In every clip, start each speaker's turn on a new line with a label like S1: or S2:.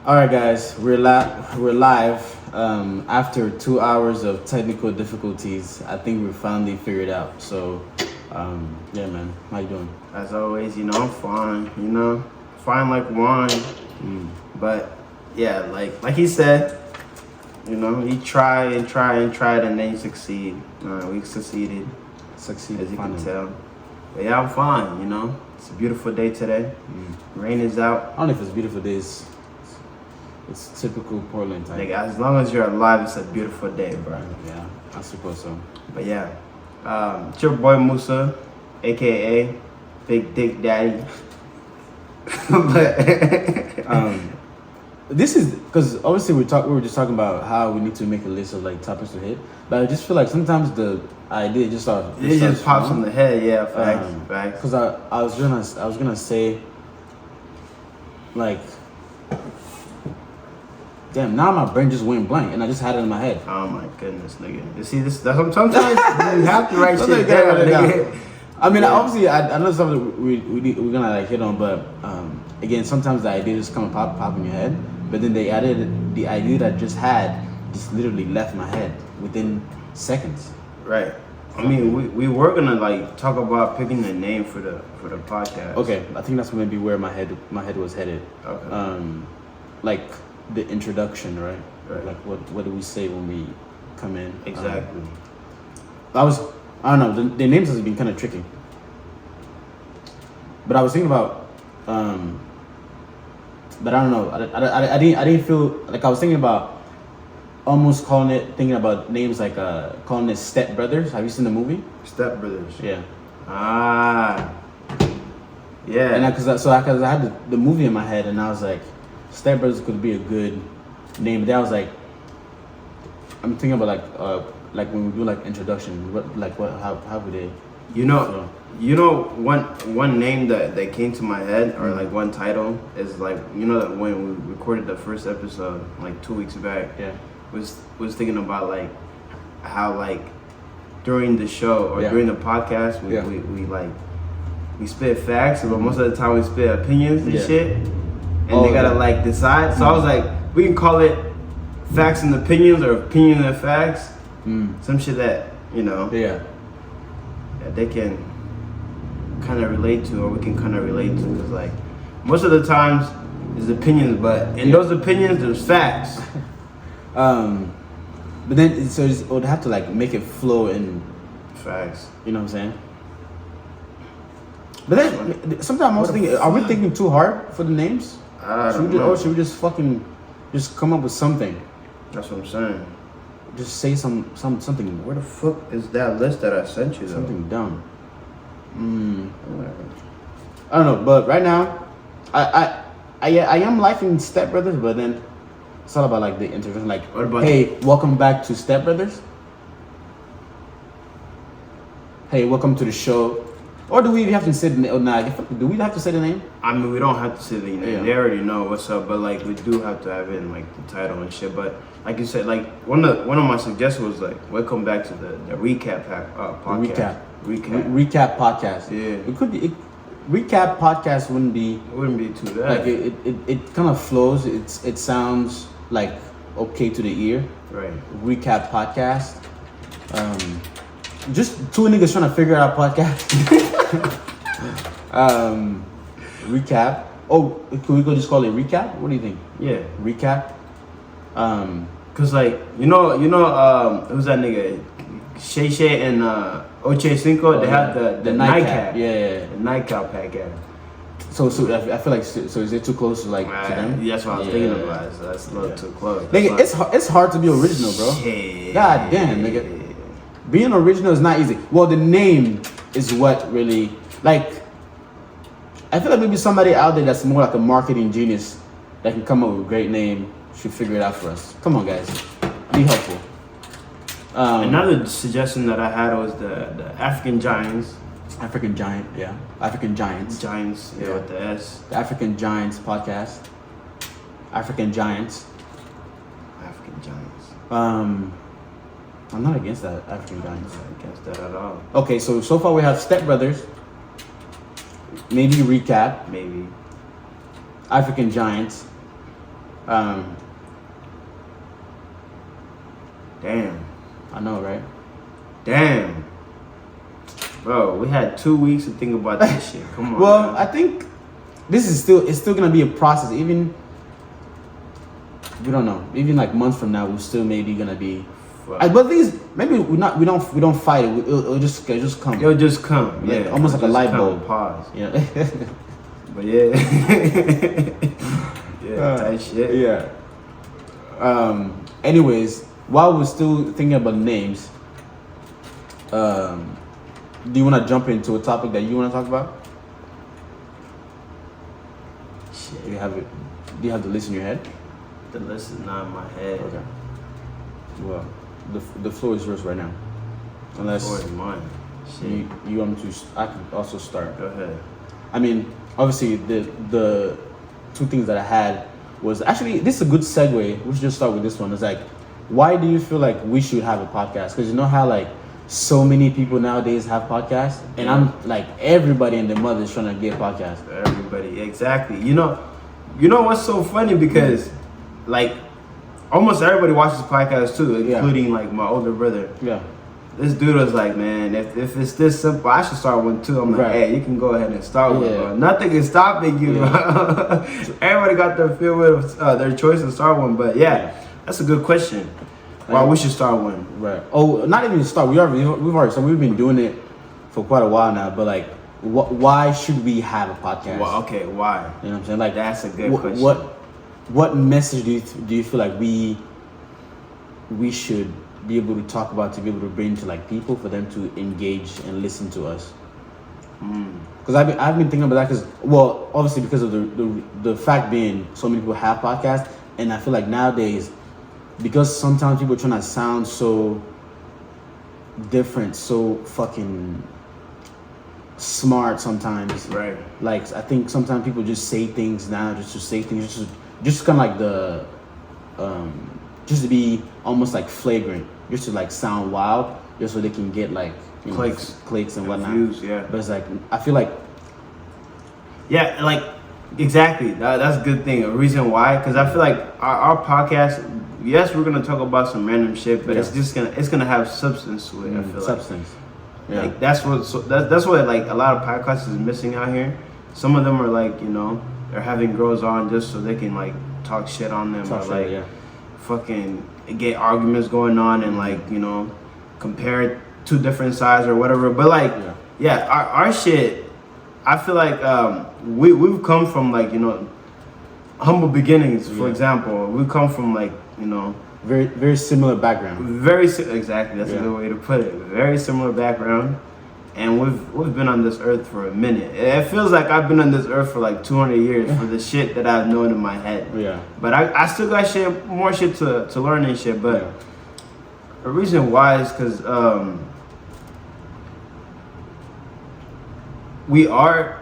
S1: All right, guys, we're live. After 2 hours of technical difficulties, I think we finally figured it out. So, yeah, man, how you doing?
S2: As always, I'm fine. Fine like wine. But yeah, like he said, he tried and tried, and then he succeed. We succeeded, as you can tell. But yeah, I'm fine. It's a beautiful day today. Rain is out.
S1: I don't know if it's beautiful days. It's typical Portland type.
S2: Like, as long as you're alive, it's a beautiful day, bro.
S1: Yeah, I suppose so.
S2: But yeah, it's your boy Musa, aka Big Dick Daddy. But
S1: this is because obviously we were just talking about how we need to make a list of like topics to hit, but I just feel like sometimes the idea just
S2: pops in the head. Yeah, facts.
S1: Because I was gonna say, like, damn, now my brain just went blank and I just had it in my head.
S2: Oh my goodness, nigga. You see this? Sometimes you have to write shit down, nigga.
S1: I mean, obviously, I know something we're gonna like hit on, but again, sometimes the idea just come and pop in your head, but then the idea that I just had just literally left my head within seconds.
S2: Right. I mean, we were gonna like talk about picking a name for the podcast.
S1: Okay, I think that's maybe where my head was headed.
S2: Okay.
S1: Like the introduction, right? Like what do we say when we come in?
S2: Exactly.
S1: I don't know. The names has been kind of tricky, but I was thinking about, but I don't know. I didn't feel like I was thinking about almost thinking about names like calling it Step Brothers. Have you seen the movie?
S2: Step Brothers.
S1: Yeah.
S2: Yeah.
S1: And because I had the movie in my head, and I was like, Step Brothers could be a good name. But then I was like, I'm thinking about like when we do like introduction, how would they?
S2: One name that came to my head, or like one title, is like that when we recorded the first episode like 2 weeks back.
S1: Yeah.
S2: Was thinking about like how like during the show or during the podcast we spit facts, but most of the time we spit opinions and shit, and they gotta like decide. So I was like, we can call it facts and opinions, or opinion and facts. Some shit that that they can kind of relate to, or we can kind of relate to, because like most of the times it's opinions, but in those opinions there's facts.
S1: But then it would have to like make it flow in
S2: facts.
S1: You know what I'm saying? But then sometimes I was thinking, are we thinking too hard for the names? Should we just fucking come up with something?
S2: That's what I'm saying.
S1: Just say something.
S2: Where the fuck is that list that I sent you though?
S1: Something dumb. I don't know, but right now, I am liking Step Brothers, but then it's all about like the introduction. Like, hey, welcome back to Step Brothers. Hey, welcome to the show. Or do we have to say the name? Do we have to say the name?
S2: I mean, we don't have to say the name. Yeah. They already know what's up, but like we do have to have it in like the title and shit. But like you said, like one of my suggestions was like, welcome back to the recap podcast.
S1: Recap podcast.
S2: Yeah.
S1: It could be. Recap podcast wouldn't be
S2: too bad.
S1: Like it kind of flows. It sounds like okay to the ear.
S2: Right.
S1: Recap podcast. Just two niggas trying to figure out podcast. Recap. Oh, can we go just call it recap? What do you think?
S2: Yeah.
S1: Recap.
S2: Cause like who's that nigga? Shay and Oche Cinco. They have the nightcap.
S1: Yeah.
S2: The nightcap podcast.
S1: So I feel like is it too close to like to them?
S2: That's what I was thinking about. So that's a little too close.
S1: Nigga, it's hard to be original, bro.
S2: Shit.
S1: God damn, nigga. Being original is not easy. Well, the name is what really, like, I feel like maybe somebody out there that's more like a marketing genius that can come up with a great name should figure it out for us. Come on, guys. Be helpful.
S2: Another suggestion that I had was the African Giants.
S1: African Giant, yeah. African Giants.
S2: Giants, yeah, with the S.
S1: The African Giants podcast. African Giants.
S2: African Giants.
S1: I'm not against that, African Giants.
S2: I'm not against that at all.
S1: Okay, so far we have Step Brothers. Maybe Recap.
S2: Maybe.
S1: African Giants.
S2: Damn.
S1: I know, right?
S2: Damn. Bro, we had 2 weeks to think about this shit. Come on.
S1: Well,
S2: man.
S1: I think it's still gonna be a process. Even we don't know. Even like months from now, we're still maybe gonna be. But these maybe we don't fight it. It'll just come.
S2: It'll just come.
S1: Like,
S2: Yeah.
S1: almost like a light bulb.
S2: Pause.
S1: Yeah.
S2: But yeah. Yeah. Tight shit.
S1: Yeah. Anyways, while we're still thinking about names, do you want to jump into a topic that you want to talk about?
S2: Shit.
S1: Do you have the list in your head?
S2: The list is not in my head.
S1: Okay. Well, the floor is yours right now. Unless
S2: the floor is mine. Shit.
S1: you want me to, I can also start.
S2: Go ahead.
S1: I mean, obviously the two things that I had was actually, this is a good segue. We should just start with this one. It's like, why do you feel like we should have a podcast? Because you know how like so many people nowadays have podcasts, and I'm like everybody and their mother is trying to get a podcast.
S2: Everybody, exactly. You know what's so funny, because like almost everybody watches podcasts too, including like my older brother.
S1: Yeah.
S2: This dude was like, man, if it's this simple, I should start one too. I'm like, hey, you can go ahead and start one, bro. Nothing is stopping you. Yeah. Everybody got their feel with their choice to start one, but that's a good question. Why we should start one?
S1: Right. Oh, not even start. We've been doing it for quite a while now. But like, why should we have a podcast?
S2: Well, okay, why?
S1: You know what I'm saying? Like,
S2: that's a good question.
S1: What message do you feel like we should be able to talk about, to be able to bring to like people, for them to engage and listen to us? Because I've been thinking about that, because obviously because of the fact being so many people have podcasts, and I feel like nowadays, because sometimes people are trying to sound so different, so fucking smart sometimes.
S2: Right.
S1: Like, I think sometimes people just say things now just to say things, just kind of like just to be almost like flagrant, just to like sound wild, just so they can get like clicks and whatnot.
S2: Views, yeah.
S1: But it's like, I feel like,
S2: yeah, like exactly. That's a good thing. A reason why, because I feel like our podcast, yes, we're gonna talk about some random shit, but it's gonna have substance to it. I feel
S1: substance. Yeah.
S2: Like that's what like a lot of podcasts is missing out here. Some of them are like, they're having girls on just so they can like talk shit on them, fucking get arguments going on and like, compare two different sides or whatever. But like, our shit, I feel like we've come from like, humble beginnings. For example, we come from like,
S1: very very similar background.
S2: Exactly. That's a good way to put it. Very similar background, and we've been on this earth for a minute. It feels like I've been on this earth for like 200 years for the shit that I've known in my head. Yeah. But I still got more shit to learn and shit. But the reason why is because we are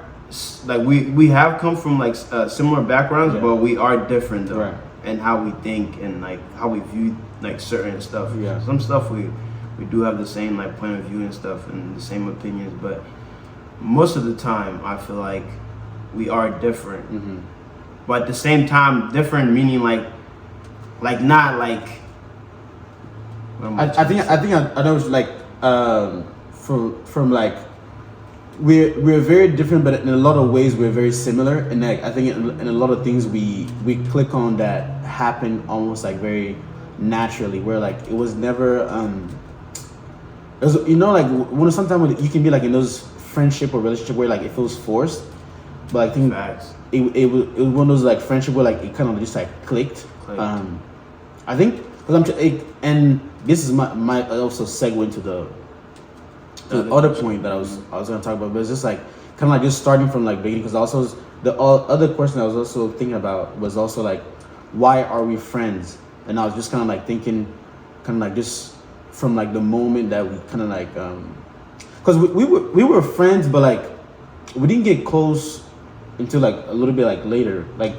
S2: like we have come from like similar backgrounds, but we are different though. Right. And how we think and like how we view like certain stuff. Yeah. Some stuff we do have the same like point of view and stuff and the same opinions, but most of the time I feel like we are different. Mm-hmm. But at the same time, different meaning like not like.
S1: I think I know it's like from like we're very different, but in a lot of ways we're very similar. And like I think in a lot of things we click on that happen almost like very naturally. Where like it was never it was, like when sometimes you can be like in those friendship or relationship where like it feels forced. But I think it was one of those like friendship where like it kind of just like clicked. I think because and this is my also segue into the other point that I was gonna talk about, but it's just like kind of like just starting from like beginning, because also the other question I was also thinking about was also like, why are we friends? And I was just kind of like thinking, kind of like just from like the moment that we kind of like, because we were friends, but like we didn't get close until like a little bit like later. Like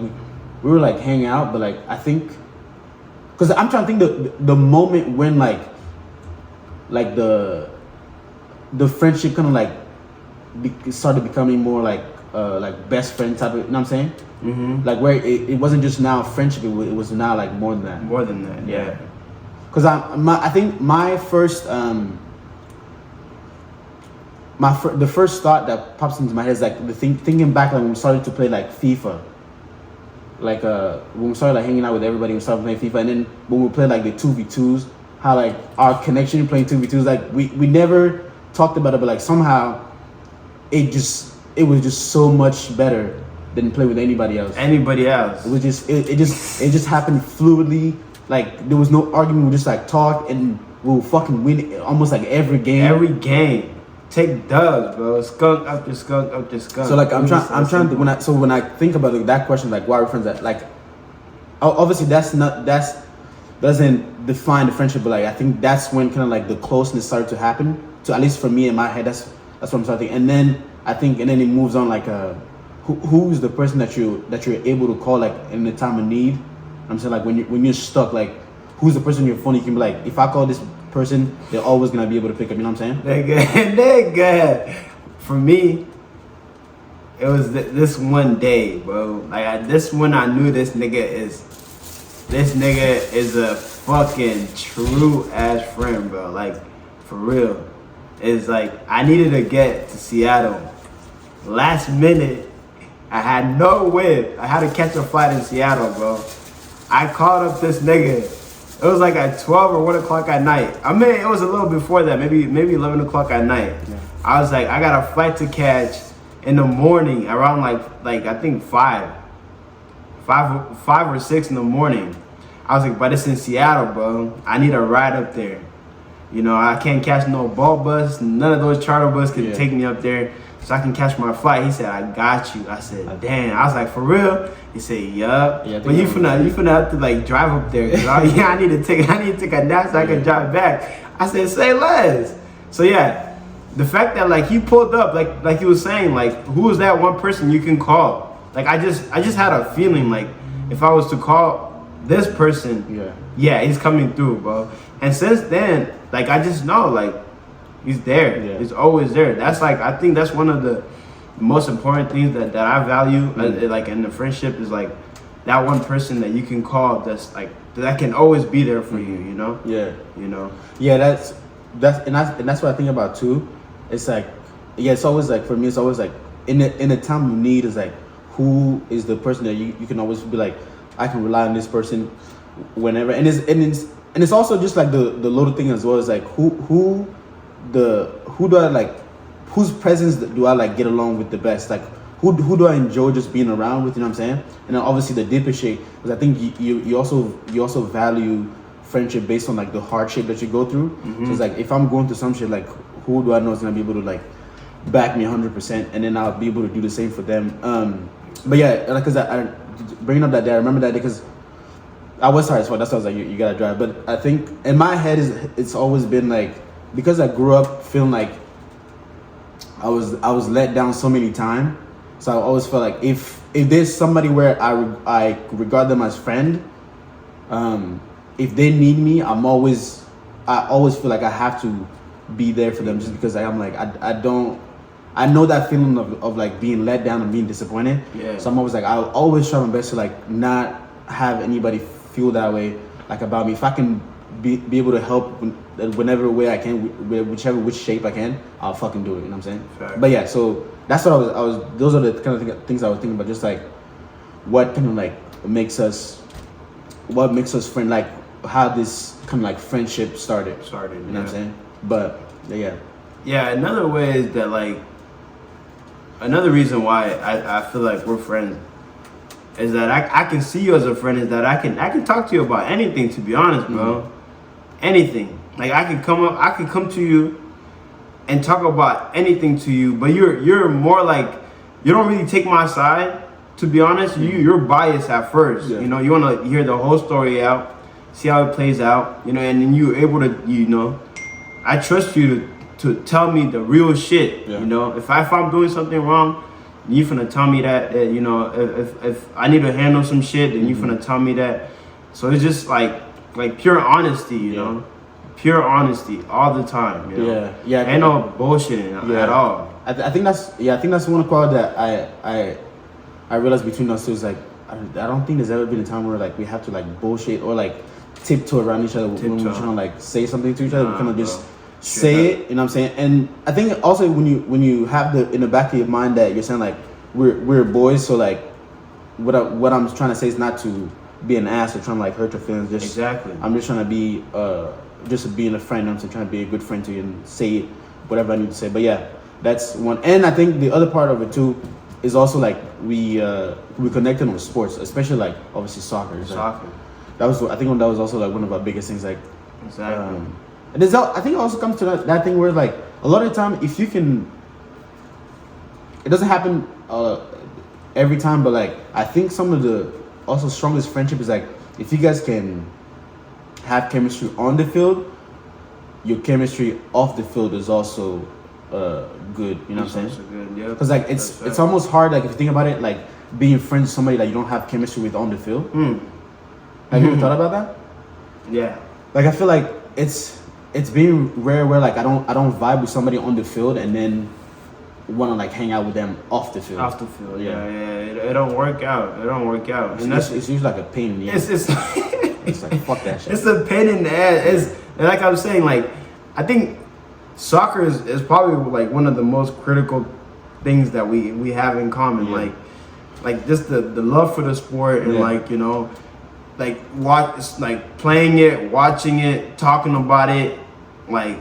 S1: we were like hanging out, but like I think, because I'm trying to think the moment when like the friendship kind of like started becoming more like like best friend type of, you know what I'm saying?
S2: Mm-hmm.
S1: Like where it wasn't just now friendship, it was now like more than that.
S2: More than that, yeah.
S1: Because I think my first the first thought that pops into my head is like thinking back like when we started to play like FIFA. Like when we started like hanging out with everybody, we started playing FIFA, and then when we played like the 2v2s, how like our connection playing 2v2s, like we never talked about it, but like somehow it was just so much better than playing with anybody else. It was just it just happened fluidly. Like there was no argument. We just like talk and we'll fucking win almost like every game.
S2: Take dubs, bro. Skunk after skunk after skunk.
S1: So like I'm trying to when I think about that question, like why are we friends, that like obviously that's doesn't define the friendship, but like I think that's when kind of like the closeness started to happen. So at least for me in my head, that's what I'm starting. And then it moves on like who's the person that you're able to call like in the time of need. I'm saying like when you're stuck, like who's the person on your phone you can be like, if I call this person, they're always gonna be able to pick up. You know what I'm saying?
S2: Nigga. For me, it was this one day, bro. Like this one, I knew this nigga is a fucking true ass friend, bro. Like for real. It's like I needed to get to Seattle. Last minute, I had no whip. I had to catch a flight in Seattle, bro. I called up this nigga. It was like at 12 or 1 o'clock at night. I mean, it was a little before that, maybe 11 o'clock at night. Yeah. I was like, I got a flight to catch in the morning around like I think 5 or 6 in the morning. I was like, but it's in Seattle, bro. I need a ride up there. You know, I can't catch no ball bus. None of those charter buses can take me up there so I can catch my flight. He said, I got you. I said, damn. I was like, for real? He said, yup. Yeah, but you finna have to like drive up there. I need to take a nap so I can drive back. I said, say less. So yeah, the fact that like he pulled up, like he was saying, like who is that one person you can call? Like I just had a feeling like if I was to call this person, yeah, he's coming through, bro. And since then, like I just know like he's there. Yeah. He's always there. That's like I think that's one of the most important things that I value like in the friendship is like that one person that you can call that's like that can always be there for you, you know?
S1: Yeah.
S2: You know?
S1: Yeah, that's what I think about too. It's like it's always like for me it's always like in the time of need is like who is the person that you can always be like I can rely on this person whenever, and it's also just like the little thing as well as like who do I like, whose presence do I like get along with the best, like who do I enjoy just being around with, you know what I'm saying? And then obviously the deeper shit, because I think you also value friendship based on like the hardship that you go through. Mm-hmm. So it's like if I'm going through some shit, like who do I know is gonna be able to like back me 100%, and then I'll be able to do the same for them. But yeah, like because I bringing up that day, I remember that day because I was tired as well. That's why I was like, you gotta drive. But I think in my head it's always been like, because I grew up feeling like I was let down so many times. So I always felt like if there's somebody where I regard them as friend, if they need me, I always feel like I have to be there for them, just because I'm like I know that feeling of like being let down and being disappointed. Yeah. So I'm always like I'll always try my best to like not have anybody feel that way like about me. If I can be able to help whenever way I can, which shape I can, I'll fucking do it. You know what I'm saying? Fair. But yeah, so that's what I was. Those are the kind of things I was thinking about. Just like what kind of like makes us friend, like how this kind of like friendship started. You know what I'm saying? But yeah.
S2: Yeah. Another way is that like another reason why I feel like we're friends is that I can see you as a friend, is that I can talk to you about anything, to be honest, bro. Mm-hmm. Anything. Like I can come to you and talk about anything to you, but you're more like, you don't really take my side, to be honest. Mm-hmm. You're biased at first. Yeah. You know, you want to hear the whole story out, see how it plays out, you know, and then you're able to, you know, I trust you to tell me the real shit. Yeah. You know, if I'm doing something wrong, you finna tell me that, you know, if I need to handle some shit, then you finna tell me that. So it's just like pure honesty, you know, pure honesty all the time. You know? Yeah. Ain't no bullshitting at all.
S1: I think that's one quality that I realized between us two is like I don't think there's ever been a time where like we have to like bullshit or like tiptoe around each other when we're trying to like say something to each other. We kind of just say it, you know what I'm saying? And I think also when you have in the back of your mind that you're saying like we're boys, so like what I'm trying to say is not to be an ass or trying to like hurt your feelings. Just
S2: exactly.
S1: I'm just trying to be just being a friend. I'm trying to be a good friend to you and say whatever I need to say. But yeah, that's one. And I think the other part of it too is also like we connected on sports, especially like obviously soccer.
S2: Soccer.
S1: That was, I think that was also like one of our biggest things. Like
S2: exactly.
S1: And I think it also comes to that thing where like a lot of the time if you can, it doesn't happen every time, but like I think some of the also strongest friendship is like if you guys can have chemistry on the field, your chemistry off the field is also good. You know what I'm saying?
S2: Good, yeah.
S1: Because like it's almost hard like if you think about it, like being friends with somebody that you don't have chemistry with on the field. Have you ever thought about that?
S2: Yeah.
S1: Like I feel like it's being rare where like I don't vibe with somebody on the field and then want to like hang out with them off the field.
S2: Off the field, yeah. It don't work out. And
S1: it's usually like a pain in the ass. It's like fuck that shit.
S2: It's a pain in the ass. And like I was saying, like I think soccer is probably like one of the most critical things that we have in common.
S1: Yeah.
S2: Like just the love for the sport and like, you know, like playing it, watching it, talking about it, like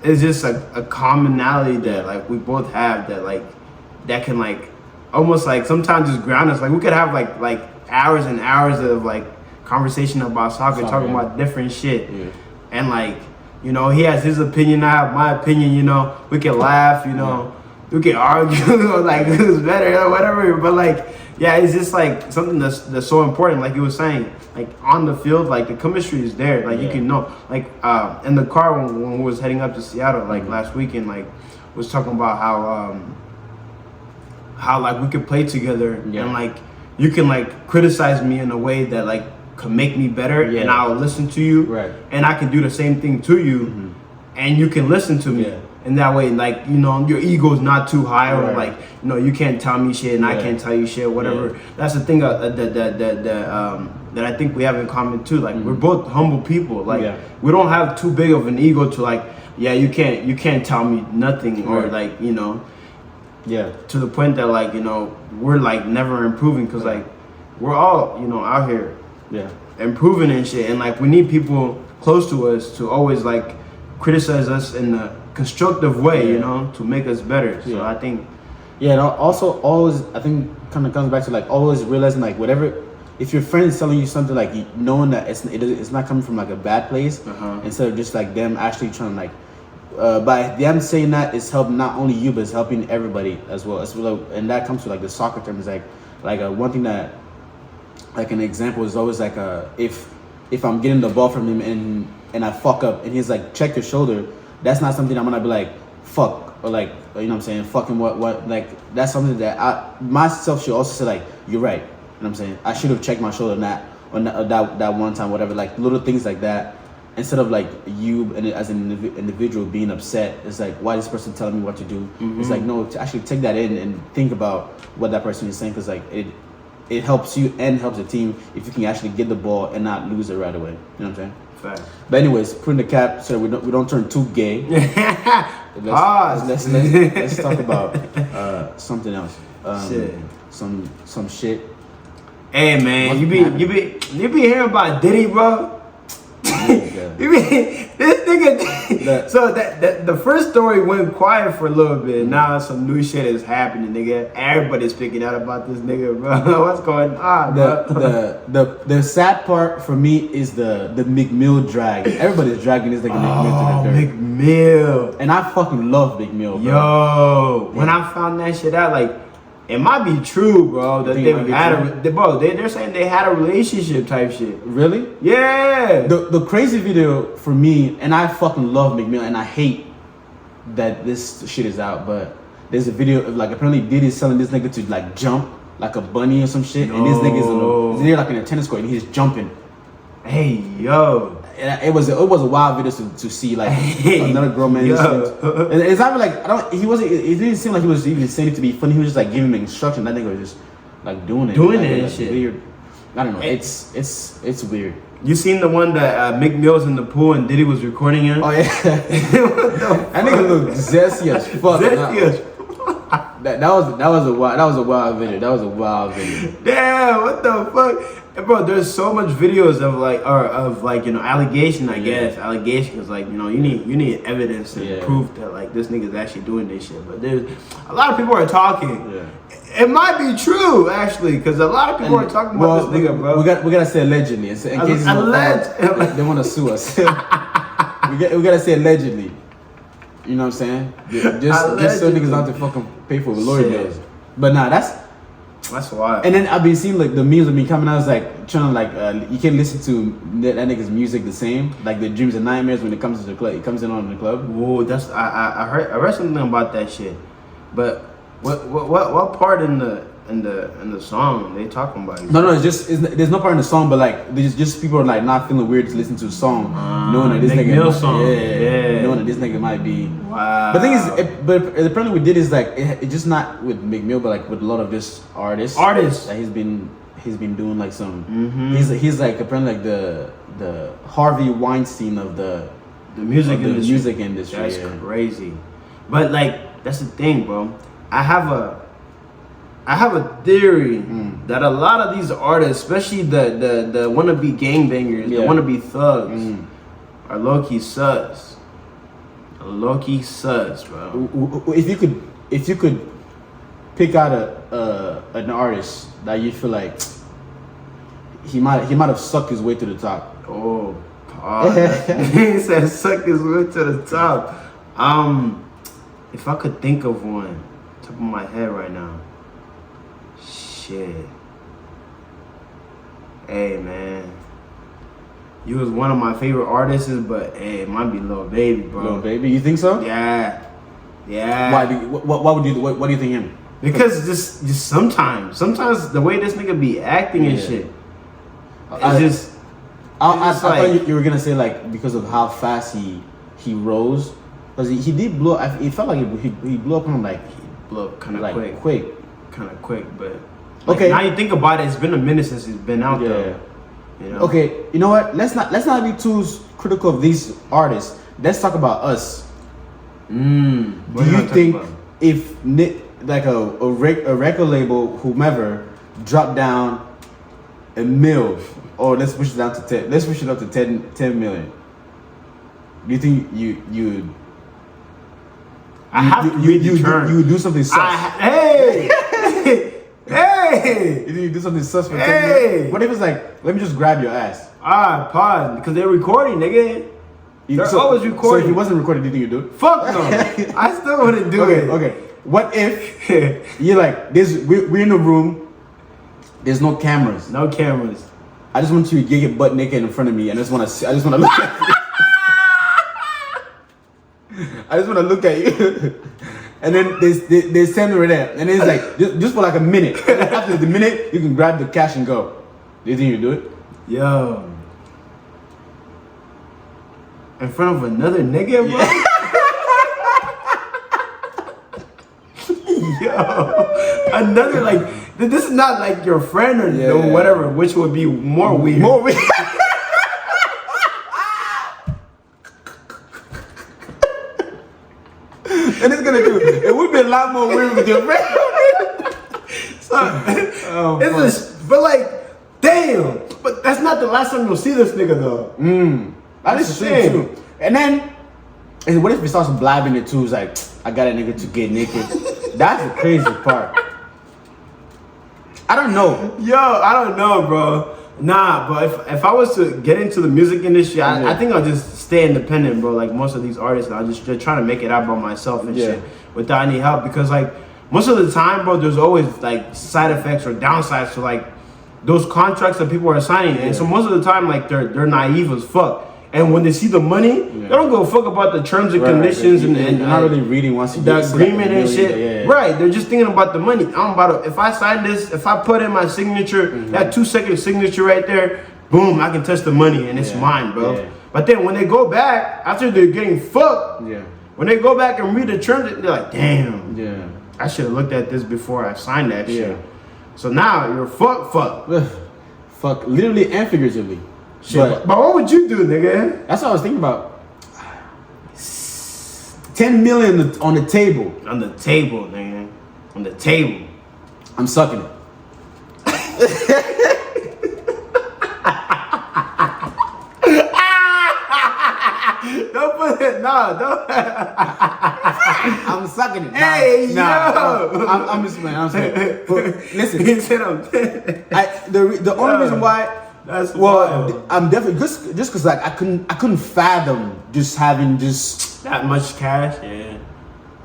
S2: it's just a commonality that like we both have that can like almost like sometimes just ground us. Like we could have like hours and hours of like conversation about soccer talking about different shit. Yeah. And like, you know, he has his opinion, I have my opinion, you know, we can laugh, you know, we can argue like who's better or whatever, but like yeah, it's just like something that's so important. Like you were saying, like on the field, like the chemistry is there. Like you can know. Like in the car when we was heading up to Seattle, like last weekend, like was talking about how like we could play together and like you can like criticize me in a way that like could make me better, and I'll listen to you, and I can do the same thing to you, and you can listen to me. And that way, like, you know, your ego's not too high, or like, you know, you can't tell me shit and I can't tell you shit, whatever. That's the thing that I think we have in common too. Like, we're both humble people. Like, we don't have too big of an ego to like, you can't tell me nothing, or like, you know, to the point that like, you know, we're like never improving, because like we're all, you know, out here improving and shit, and like we need people close to us to always like criticize us in a constructive way, you know, to make us better. So I think
S1: and also always I think kind of comes back to like always realizing like whatever, if your friend is telling you something, like knowing that it's not coming from like a bad place, instead of just like them actually trying to like by them saying that, it's helping not only you but it's helping everybody as well. And that comes to like the soccer terms, like one thing that like an example is always like if I'm getting the ball from him and I fuck up and he's like, check your shoulder, that's not something I'm gonna be like fuck, or like, you know what I'm saying, fucking what like that's something that I myself should also say like, you're right, you know what I'm saying, I should have checked my shoulder that one time, whatever, like little things like that, instead of like you and as an individual being upset. It's like, why is this person telling me what to do? It's like, no, to actually take that in and think about what that person is saying, because like it helps you and helps the team if you can actually get the ball and not lose it right away. You know what I'm saying?
S2: Fact.
S1: But anyways, putting the cap so we don't turn too gay. Let's talk about something else. Some shit.
S2: Hey man, you be hearing about Diddy, bro? This nigga. So that the first story went quiet for a little bit. Now some new shit is happening, nigga. Everybody's speaking out about this nigga, bro. What's going on, bro?
S1: The sad part for me is the McMill drag. Everybody's dragging this nigga McMill to the dirt.
S2: McMill.
S1: And I fucking love McMill, bro.
S2: Yo, when I found that shit out, like, it might be true, bro. That they're saying they had a relationship type shit.
S1: Really?
S2: Yeah.
S1: The crazy video for me, and I fucking love McMill, and I hate that this shit is out, but there's a video of like apparently Diddy's selling this nigga to like jump like a bunny or some shit, and this nigga's there like in a tennis court and he's jumping.
S2: Hey yo.
S1: it was a wild video to see like another grown man. It's not like it didn't seem like he was even saying it to be funny. He was just like giving him instruction. That nigga was just like doing it
S2: and shit.
S1: Weird. I don't know. It's weird.
S2: You seen the one that Mick Mill's in the pool and Diddy was recording him?
S1: Oh yeah. That nigga looked zesty as fuck. That was a wild video. That was a wild video.
S2: Damn, what the fuck? And bro, there's so much videos of allegation, I guess. Allegation, because like, you need evidence and proof that like this nigga's actually doing this shit. But there's a lot of people are talking. Yeah. It might be true actually, because a lot of people are talking about this nigga, bro.
S1: We gotta say allegedly. In case they want to sue us. we gotta say allegedly. You know what I'm saying? Just so niggas not to fucking pay for lawyer bills. But nah, that's wild. And then I've been seeing like the memes of me coming out, like trying to like you can't listen to that nigga's music the same, like the dreams and nightmares when it comes to the club. It comes in on the club.
S2: Whoa, that's I read something about that shit. But what part in the song they talking about?
S1: No, there's no part in the song, but like there's just people are like not feeling weird to listen to a song, knowing that this nigga
S2: song.
S1: Knowing that this nigga might be. Wow. But the thing is, but the problem we did is like it just not with Meek Mill, but like with a lot of just artists that he's been doing like some. Mm-hmm. He's like apparently like the Harvey Weinstein of the music industry.
S2: That's crazy. But like that's the thing, bro. I have a theory that a lot of these artists, especially the wannabe gangbangers, the wannabe thugs, are low-key sus. Low-key sus, bro.
S1: If you could pick out an artist that you feel like he might have sucked his way to the top.
S2: Oh, God. He said suck his way to the top. If I could think of one, top of my head right now. Shit. Hey, man. You was one of my favorite artists, but hey, it might be Lil Baby, bro.
S1: Lil Baby, you think so?
S2: Yeah.
S1: Why? What do you think him?
S2: Because just sometimes the way this nigga be acting and shit, it's
S1: I thought you were gonna say like because of how fast he rose, because he did blow. It felt like he blew up on like
S2: kind of
S1: like
S2: quick, but like, okay. Now you think about it, it's been a minute since he's been out there. You know?
S1: Okay, you know what? Let's not be too critical of these artists. Let's talk about us. Do you think if like a record label, whomever, dropped down $1 million, or let's push it down to 10. Let's push it up to 10 million. Do you think you would do something sus?
S2: Hey!
S1: You think you do something sus for 10 million? What if it's like, let me just grab your ass?
S2: Pause, because they're recording, nigga. They're always recording.
S1: So if he wasn't recording, do you think you'd do it?
S2: Fuck no. I still wouldn't do it.
S1: Okay. What if you're like, we're in a room, there's no cameras.
S2: No cameras.
S1: I just want you to get butt naked in front of me, and I just want to look at you. I just want to look at you. And then they send me right there. And then it's like, just for like a minute. And then after the minute, you can grab the cash and go. Do you think you do it?
S2: Yo. In front of another nigga, bro? Yo. Another, like, this is not like your friend or whatever, which would be more weird.
S1: More weird. And it's gonna do it would be a lot more weird with your friend.
S2: But like, damn. But that's not the last time you'll see this nigga though.
S1: That's the thing too. And then, what if he starts blabbing it too? It's like, I got a nigga to get naked. That's the crazy part. I don't know.
S2: Yo, I don't know, bro. Nah, but if I was to get into the music industry, I think I'll just stay independent, bro. Like most of these artists, I'll just trying to make it out by myself and shit without any help. Because like most of the time, bro, there's always like side effects or downsides to like those contracts that people are signing. And so most of the time, like they're naive as fuck. And when they see the money, they don't give a fuck about the terms and conditions and
S1: they're not really reading once you
S2: the agreement and shit. Right, they're just thinking about the money. I'm about to, if I sign this, if I put in my signature, that 2-second signature right there, boom, I can touch the money and it's mine, bro. But then when they go back after they're getting fucked, when they go back and read the terms, they're like, damn, I should have looked at this before I signed that shit. So now you're fuck.
S1: Fuck, literally and figuratively.
S2: Shit. But what would you do, nigga?
S1: That's what I was thinking about. 10 million on the table.
S2: On the table, nigga. On the table.
S1: I'm sucking it.
S2: Don't put it. No, don't.
S1: I'm sucking it.
S2: Hey, yo.
S1: I'm just man. I'm saying. Listen,
S2: He said I'm
S1: the only reason why.
S2: That's wild.
S1: I'm definitely just because like I couldn't fathom just having just
S2: that much cash. Yeah.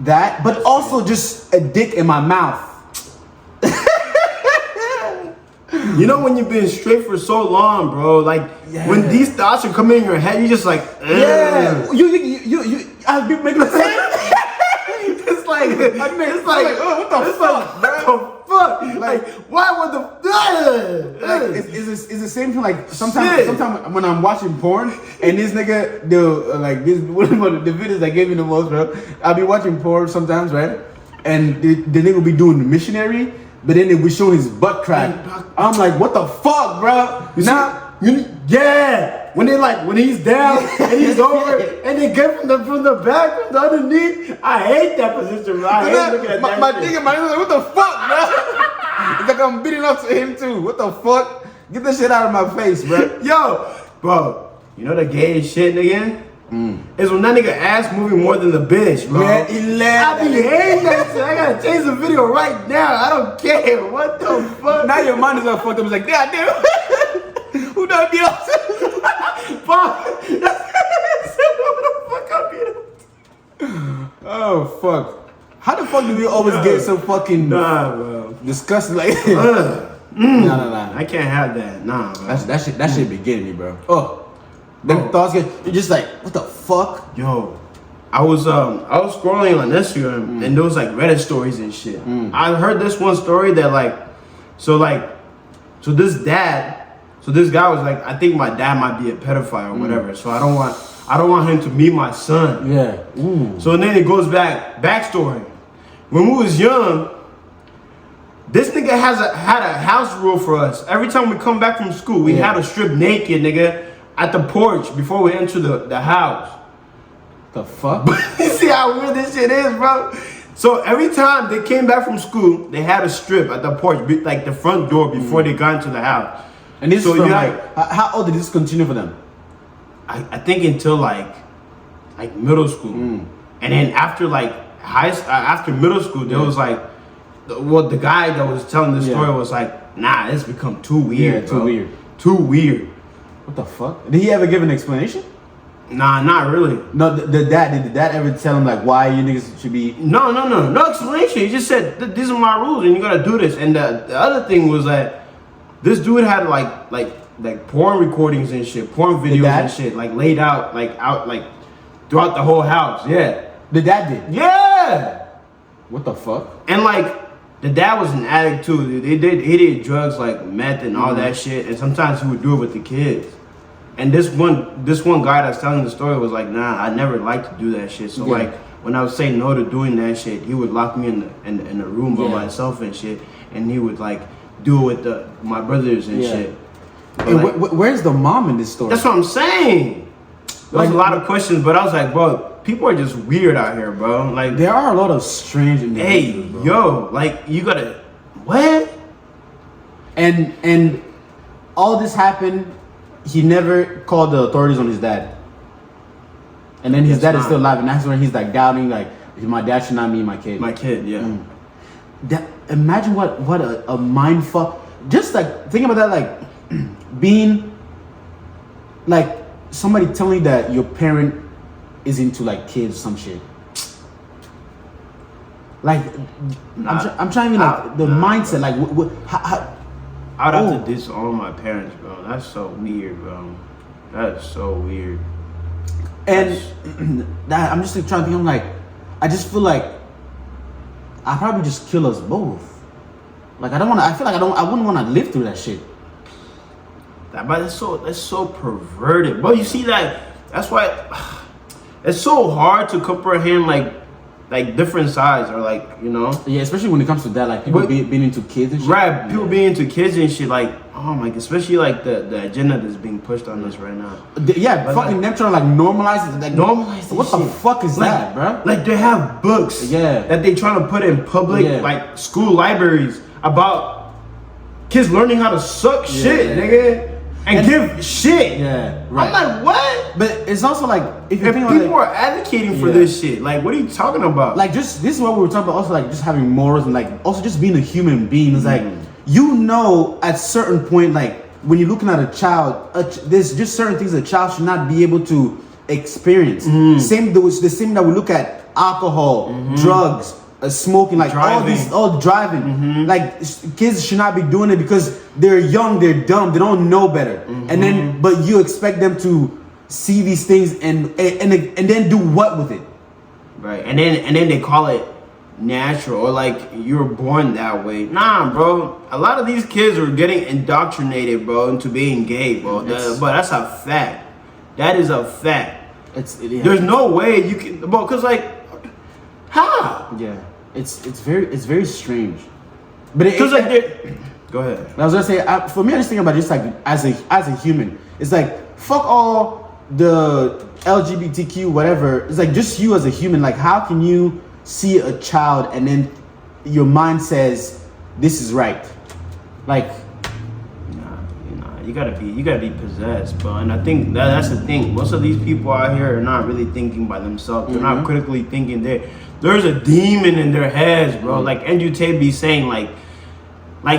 S1: That, but also just a dick in my mouth.
S2: You know when you've been straight for so long, bro. Like when these thoughts are coming in your head, you just like,
S1: you. I've been making the same. It's like, what the fuck, bro?
S2: Like, why would the
S1: like it's the same thing. Like sometimes when I'm watching porn and this nigga the videos that gave me the most, bro. I'll be watching porn sometimes, right? And the nigga will be doing the missionary, but then they will show his butt crack. I'm like, what the fuck, bro?
S2: When he's down and he's over and they get from the back, from the underneath, I hate that position, bro. I hate looking at that.
S1: My nigga, like, what the fuck, bro? It's like I'm beating up to him too. What the fuck? Get this shit out of my face, bro.
S2: Yo, bro, you know the gayest shit, nigga? Is when that nigga ass moving more than the bitch, bro. I be hating that shit. I gotta change the video right now. I don't care. What the fuck?
S1: Now your mind is all fucked up. It's like, God damn. Who done beat up? Oh fuck! How the fuck do we always get so fucking
S2: bro.
S1: disgusting like? Nah.
S2: I can't have that. Nah, bro.
S1: That shit be getting me, bro. Oh, them thoughts get. You're just like, what the fuck?
S2: Yo, I was scrolling on Instagram and there was like Reddit stories and shit. I heard this one story that so this guy was like, I think my dad might be a pedophile or whatever. So I don't want him to meet my son.
S1: Yeah.
S2: So then it goes backstory. When we was young, this nigga had a house rule for us. Every time we come back from school, we had to strip naked, nigga, at the porch before we enter the house.
S1: The fuck?
S2: You see how weird this shit is, bro? So every time they came back from school, they had a strip at the porch, like the front door before they got into the house.
S1: And this is from how old did this continue for them?
S2: I think until like middle school. And then after after middle school, there was like, the guy that was telling the story was like, nah, it's become too weird, bro. Too weird.
S1: What the fuck? Did he ever give an explanation?
S2: Nah, not really.
S1: No, did the dad ever tell him like why you niggas should be?
S2: No explanation. He just said, these are my rules and you gotta do this. And the other thing was that this dude had like porn recordings and shit, porn videos and shit, like laid out throughout the whole house. Yeah.
S1: The dad did?
S2: Yeah.
S1: What the fuck? And
S2: the dad was an addict too. He did drugs like meth and all that shit, and sometimes he would do it with the kids. And this one guy that's telling the story was like, nah, I never liked to do that shit. So like when I would say no to doing that shit, he would lock me in the room by myself and shit, and he would like do it with my brothers and shit.
S1: And where's the mom in this story?
S2: That's what I'm saying. There's a lot of questions, but I was like, bro, people are just weird out here, bro. Like
S1: there are a lot of strange individuals, bro.
S2: Yo, like you gotta what?
S1: And all this happened. He never called the authorities on his dad. And then his dad is still alive, and that's when he's like doubting, like, my dad should not meet my kid.
S2: My kid, yeah.
S1: Imagine what a mind fuck. Just like think about that, like being like somebody telling you that your parent is into like kids or some shit. Like I'm trying to like the mindset, like how
S2: I'd have to disown my parents, bro. That's so weird, bro. That's so weird.
S1: And I'm just like, trying to think. I'm like, I just feel like I probably just kill us both. Like I don't want to. I feel like I wouldn't want to live through that shit.
S2: But that's so perverted, bro. You see that that's why it's so hard to comprehend like different sides or like, you know.
S1: Yeah, especially when it comes to that, like people being into kids and shit.
S2: Right, people being into kids and shit, like, oh my god, especially like the agenda that's being pushed on us right now.
S1: Yeah, but fucking them trying to like normalize it. Like,
S2: normalize it.
S1: What the fuck is that, bro?
S2: Like they have books that they trying to put in public, like school libraries about kids learning how to suck shit, nigga. And give shit.
S1: Yeah, right.
S2: I'm like, what?
S1: But it's also like if you think
S2: people are advocating for this shit, like, what are you talking about?
S1: Like, just this is what we were talking about. Also, like, just having morals and like also just being a human being. It's like, you know, at certain point, like when you're looking at a child, there's just certain things a child should not be able to experience. The same that we look at alcohol, drugs. Smoking, like all driving, like kids should not be doing it because they're young, they're dumb, they don't know better, and then but you expect them to see these things and then do what with it,
S2: right? And then they call it natural or like you're born that way. Nah, bro. A lot of these kids are getting indoctrinated, bro, into being gay, bro. But that's a fact. That is a fact. There's no way you can, bro, because like how?
S1: Yeah. It's very strange, but
S2: because like go ahead.
S1: I was gonna say for me, I just think about it just like as a human. It's like fuck all the LGBTQ whatever. It's like just you as a human. Like how can you see a child and then your mind says this is right? Like
S2: you gotta be possessed, bro. And I think that's the thing. Most of these people out here are not really thinking by themselves. They're not critically thinking. There's a demon in their heads, bro. Like Andrew Tate be saying, like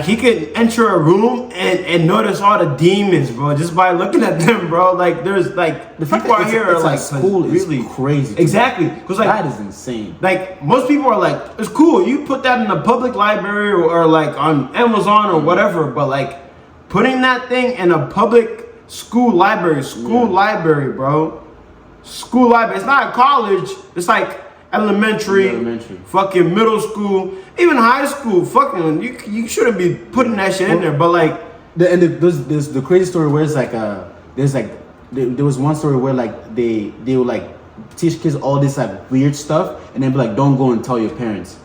S2: he could enter a room and notice all the demons, bro, just by looking at them, bro. Like there's like
S1: the
S2: people out here are like
S1: school is really
S2: crazy. Exactly, because like
S1: that is insane.
S2: Like most people are like, it's cool. You put that in a public library or like on Amazon or whatever, but like putting that thing in a public school library, bro. School library. It's not college. It's like elementary, fucking middle school, even high school. Fucking, you shouldn't be putting that shit in there. But like,
S1: there's the crazy story where it's like there was one story where like they would like teach kids all this like weird stuff and then be like, don't go and tell your parents.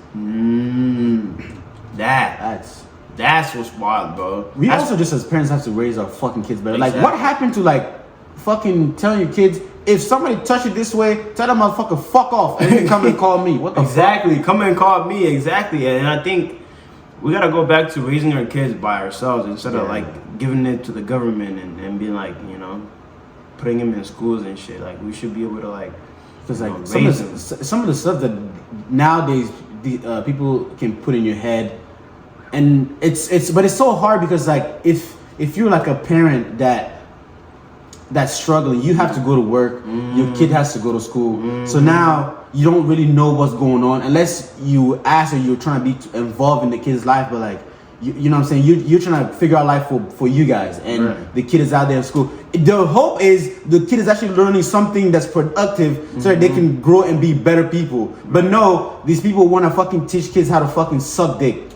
S2: That's what's wild, bro.
S1: That's also just as parents have to raise our fucking kids better. Exactly. Like, what happened to like fucking telling your kids, if somebody touch it this way, tell that motherfucker fuck off and then come and call me. What the fuck?
S2: Come and call me, exactly. And I think we gotta go back to raising our kids by ourselves instead of like giving it to the government and being like, you know, putting them in schools and shit. Like we should be able to like,
S1: because like some of the stuff that nowadays the people can put in your head. And it's so hard because like if you're like a parent that's struggling, you have to go to work, your kid has to go to school, so now you don't really know what's going on unless you ask or you're trying to be involved in the kid's life. But like you know what I'm saying, you're trying to figure out life for you guys, and the kid is out there in school. The hope is the kid is actually learning something that's productive so that they can grow and be better people. But no, these people want to fucking teach kids how to fucking suck dick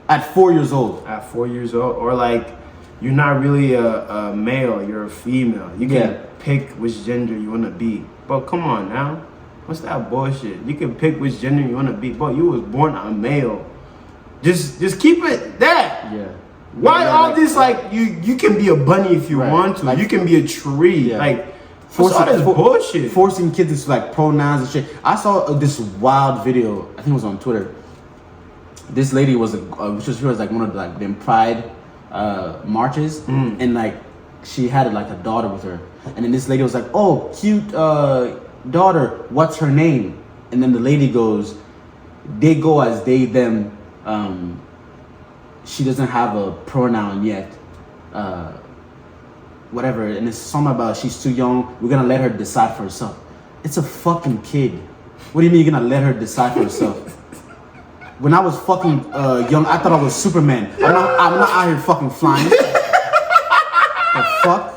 S1: at 4 years old.
S2: Or like you're not really a male, you're a female. You can pick which gender you want to be. But come on now, what's that bullshit? You can pick which gender you want to be. But you was born a male. Just keep it that.
S1: Yeah.
S2: Why all this like you can be a bunny if you want to. Like, you can be a tree. Yeah. Like what's all this bullshit?
S1: Forcing kids to like pronouns and shit. I saw this wild video. I think it was on Twitter. This lady was she was like one of the, like them pride marches, and like she had like a daughter with her, and then this lady was like, "Oh, cute daughter, what's her name?" And then the lady goes, "They go as they them. She doesn't have a pronoun yet, whatever." And it's something about she's too young. We're gonna let her decide for herself. It's a fucking kid. What do you mean you're gonna let her decide for herself? When I was fucking young, I thought I was Superman. I'm not out here fucking flying. The fuck?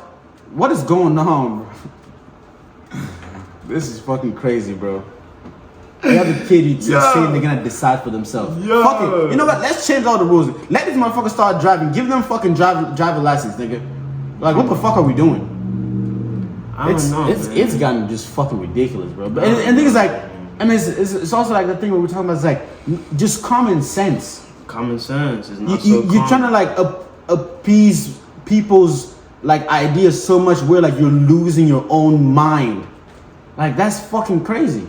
S1: What is going on, bro? This is fucking crazy, bro. You have a kid, you're saying they're gonna decide for themselves. Fuck it. You know what? Let's change all the rules. Let these motherfuckers start driving. Give them fucking driver license, nigga. Like, what the fuck are we doing? It's gotten just fucking ridiculous, bro. But and things like, I mean, it's also like the thing we're talking about is like just common sense.
S2: Common sense is not
S1: you're trying to like appease people's like ideas so much where like you're losing your own mind. Like that's fucking crazy.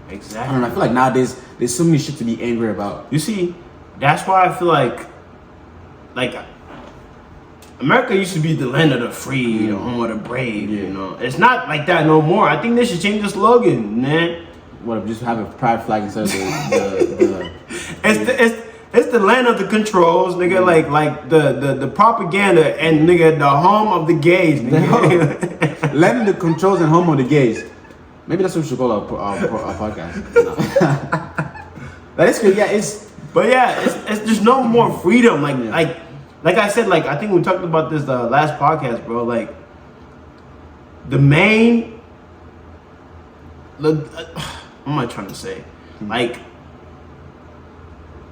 S2: Exactly.
S1: I don't know. I feel like nowadays there's so many shit to be angry about.
S2: You see, that's why I feel like America used to be the land of the free, the home of the brave. You know, it's not like that no more. I think they should change the slogan, man.
S1: What? Just have a pride flag instead of the
S2: It's the land of the controls, nigga. Like the propaganda and nigga the home of the gays, nigga.
S1: Land of the controls and home of the gays. Maybe that's what we should call our podcast. No. That is good. Yeah, it's
S2: there's no more freedom. Like I said, like I think we talked about this the last podcast, bro. Like what am I trying to say? Like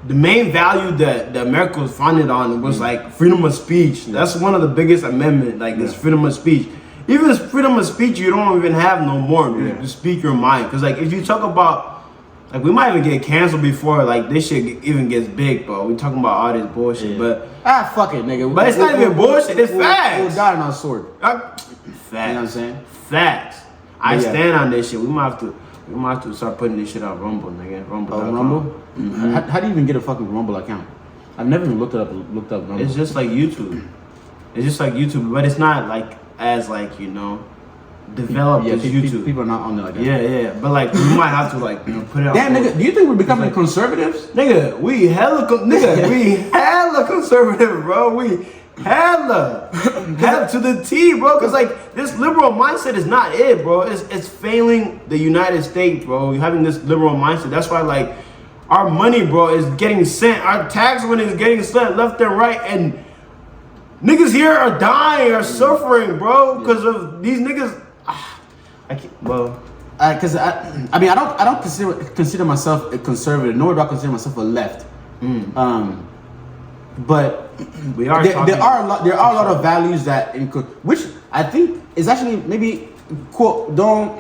S2: the main value that America was founded on was like freedom of speech. That's one of the biggest amendments. Like this freedom of speech. Even this freedom of speech, you don't even have no more to speak your mind. Because like if you talk about, like we might even get canceled before like this shit even gets big, bro. We talking about all this bullshit, but
S1: fuck it, nigga.
S2: But it's not even bullshit. It's facts.
S1: We'll die on our sword.
S2: Facts.
S1: You know what I'm saying?
S2: Facts. I stand on this shit. We might have to start putting this shit on Rumble, nigga.
S1: Rumble. Mm-hmm. How do you even get a fucking Rumble account? I've never even looked up Rumble.
S2: It's just like YouTube. But it's not like as like developed as YouTube.
S1: People are not on there like that.
S2: Yeah. But like we might have to like put it.
S1: Damn, nigga. Do you think we're becoming conservatives?
S2: Nigga, we hella conservative, bro. We hella to the T, bro. Cause like this liberal mindset is not it, bro. It's failing the United States, bro. Having this liberal mindset. That's why like our money, bro, is getting sent. Our tax money is getting sent left and right, and niggas here are dying, are suffering, bro, because of these niggas. I can't, bro.
S1: Because I mean, I don't consider myself a conservative, nor do I consider myself a left. But
S2: we are.
S1: There are a lot of values that which I think is actually maybe quote. Don't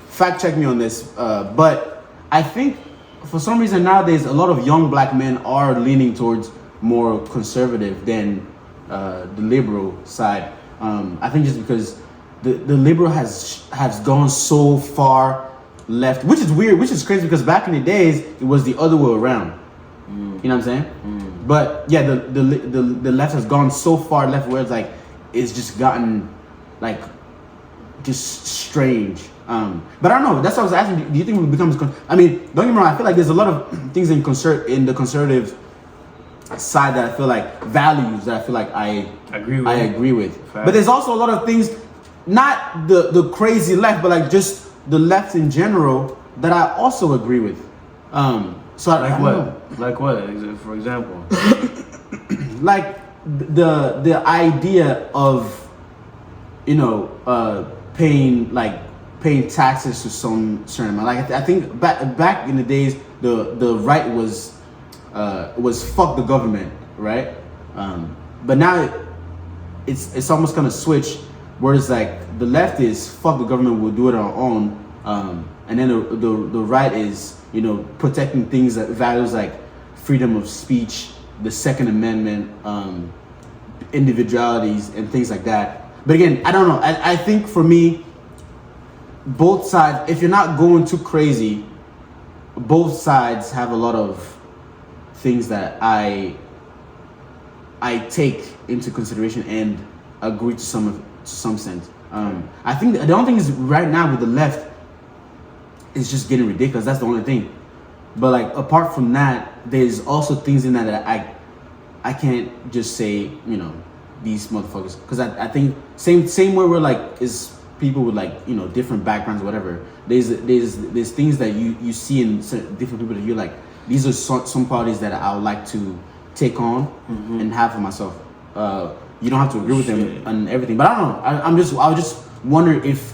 S1: fact check me on this, but I think for some reason nowadays a lot of young black men are leaning towards more conservative than the liberal side. I think just because the liberal has gone so far left, which is weird, which is crazy because back in the days it was the other way around. You know what I'm saying? But yeah, the left has gone so far left where it's like it's just gotten like just strange. But I don't know. That's what I was asking. Do you think we become? I mean, don't get me wrong. I feel like there's a lot of things in the conservative side that I feel like values that I feel like I agree with. But there's also a lot of things, not the crazy left, but like just the left in general that I also agree with. So
S2: like what? Like what? For example,
S1: like the idea of paying taxes to some certain amount. Like I think back in the days the right was fuck the government, right? But now it's almost gonna switch, whereas like the left is fuck the government, we'll do it on our own, and then the right is protecting things that values like freedom of speech, the Second Amendment, individualities and things like that. But again, I don't know. I think for me, both sides, if you're not going too crazy, both sides have a lot of things that I take into consideration and agree to some sense. I think the only thing is right now with the left, it's just getting ridiculous. That's the only thing. But like apart from that, there's also things in that I can't just say these motherfuckers, because I think same way we're like is people with like different backgrounds or whatever. There's things that you see in different people that you're like, these are some qualities that I would like to take on and have for myself. You don't have to agree with them on everything, but I don't know. I was just wonder if,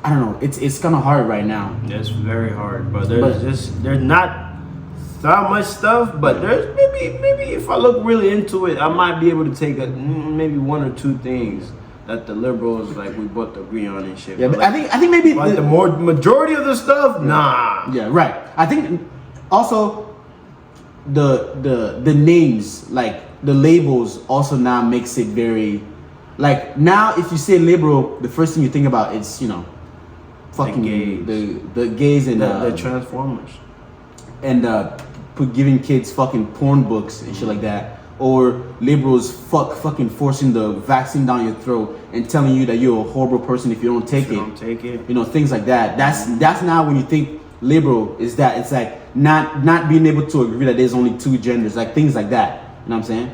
S1: I don't know. It's kind of hard right now.
S2: It's very hard, but there's not that much stuff. But there's maybe if I look really into it, I might be able to take maybe one or two things that the liberals like we both agree on and shit.
S1: Yeah, but
S2: like,
S1: I think maybe
S2: the majority of the stuff, nah.
S1: Yeah, right. I think also the names, like the labels, also now makes it very like now if you say liberal, the first thing you think about is fucking the gays and
S2: the Transformers
S1: and giving kids fucking porn books and shit like that, or liberals fucking forcing the vaccine down your throat and telling you that you're a horrible person if you don't take it. Things like that. That's now when you think liberal is that it's like not being able to agree that there's only two genders, like things like that. You know what I'm saying?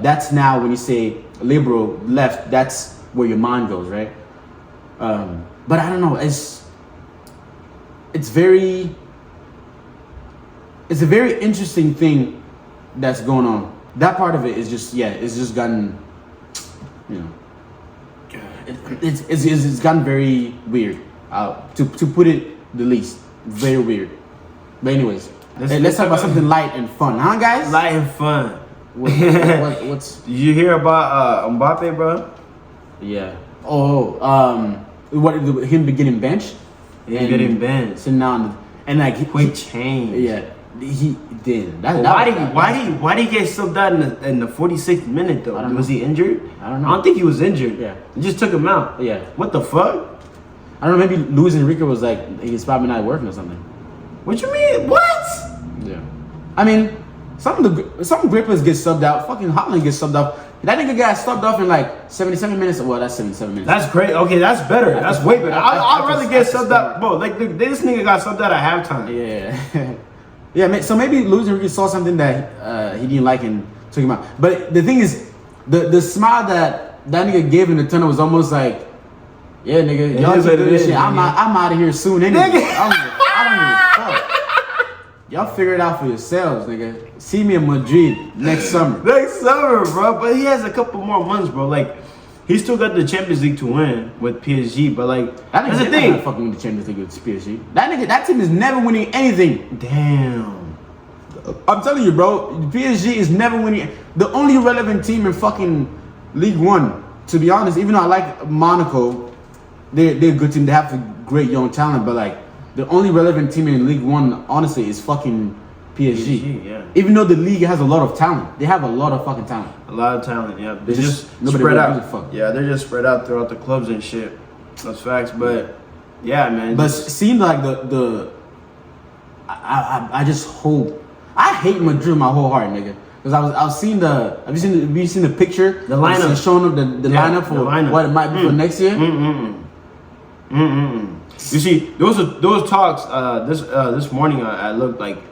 S1: That's now when you say liberal left, that's where your mind goes, right? But I don't know. It's a very interesting thing that's going on. That part of it is just it's just gotten, it's gotten very weird. To put it the least, very weird. But anyways, let's talk about something light and fun, huh, guys?
S2: Light and fun.
S1: What's?
S2: Did you hear about Mbappe, bro?
S1: Yeah. Oh, him getting benched?
S2: Yeah, getting benched.
S1: So now and like
S2: quick change.
S1: Yeah. He did.
S2: Why did he get subbed out in the 46th minute though? Was he injured?
S1: I don't know.
S2: I don't think he was injured.
S1: Yeah.
S2: He just took him out.
S1: Yeah.
S2: What the fuck?
S1: I don't know. Maybe Luis Enrique was like he's probably not working or something.
S2: What you mean? What?
S1: Yeah. I mean, some great players get subbed out. Fucking Haaland gets subbed out. That nigga got subbed off in like 77 minutes. Well, that's 77 minutes.
S2: That's great. Okay, that's better. That's way better. I'd rather get subbed out. Bro, like this nigga got subbed out at halftime.
S1: Yeah. Yeah, so maybe Luis Enrique saw something that he didn't like and took him out. But the thing is, the smile that nigga gave in the tunnel was almost like, yeah, nigga, y'all keep doing this shit. I'm out of here soon anyway. I don't give a fuck. Y'all figure it out for yourselves, nigga. See me in Madrid next summer.
S2: Next summer, bro. But he has a couple more months, bro. Like, he still got the Champions League to win with PSG, but like that's the thing.
S1: Not fucking win the Champions League with PSG. That team is never winning anything.
S2: Damn.
S1: I'm telling you, bro. PSG is never winning. The only relevant team in fucking League One, to be honest, even though I like Monaco, they're a good team. They have a great young talent, but like the only relevant team in League One, honestly, is fucking PSG.
S2: Yeah.
S1: Even though the league has a lot of talent, they have a lot of fucking talent.
S2: A lot of talent, yeah. They're just
S1: nobody
S2: spread
S1: really
S2: out.
S1: Fuck.
S2: Yeah, they're just spread out throughout the clubs and shit. That's facts, but yeah, man.
S1: But seemed like I just hope. I hate Madrid with my whole heart, nigga. Because I was seeing have you seen the picture?
S2: The lineup.
S1: It's showing up the lineup for what it might be for next year.
S2: You see, those talks this morning I looked like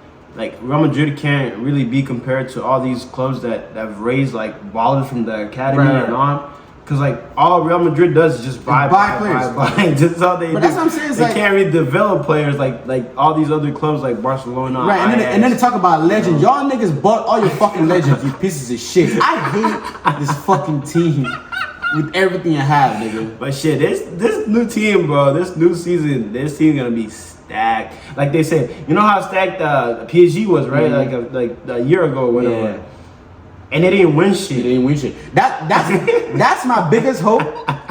S2: Real Madrid can't really be compared to all these clubs that have raised like ballers from the academy and on. Cause like all Real Madrid does is just buy players. That's all they do.
S1: That's what I'm saying.
S2: They can't really develop players like all these other clubs like Barcelona.
S1: Right, and then to talk about legends. Y'all niggas bought all your fucking legends, you pieces of shit. I hate this fucking team with everything I have, nigga.
S2: But shit, this new team, bro, this new season, this team gonna be stacked. Like they said, you know how stacked PSG was, right?
S1: Mm-hmm.
S2: Like a year ago or whatever. Yeah. And they didn't win shit. That's my biggest hope.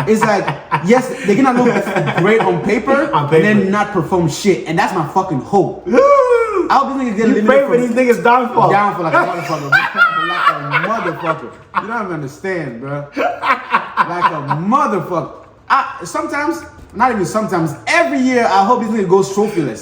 S2: Is like, yes, they're gonna look great on paper, and then not perform shit. And that's my fucking hope. I hope these niggas get eliminated. You pray for these niggas downfall.
S1: Downfall like a motherfucker. Like a motherfucker. You don't even understand, bro. Like a motherfucker. Every year I hope these niggas go trophyless.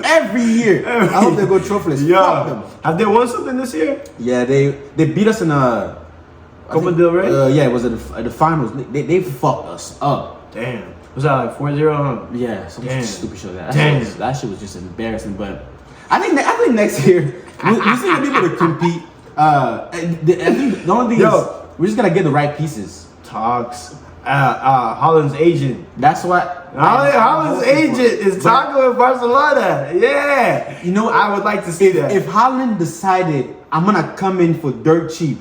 S1: Every year I hope they go trophyless. Fuck them.
S2: Have they won something this year?
S1: Yeah, they beat us in
S2: Copa del Rey?
S1: Yeah, it was at the finals. They fucked us up.
S2: Damn. Was that like 4-0? Huh?
S1: Yeah, some stupid shit like that. That shit was just embarrassing. But I think next year we still gonna be able to compete. I think the only thing is we just gotta get the right pieces.
S2: Talks. Haaland's agent.
S1: That's what
S2: Haaland's agent is talking with Barcelona. Yeah.
S1: You know,
S2: I would like to see that.
S1: If Haaland decided I'm gonna come in for dirt cheap,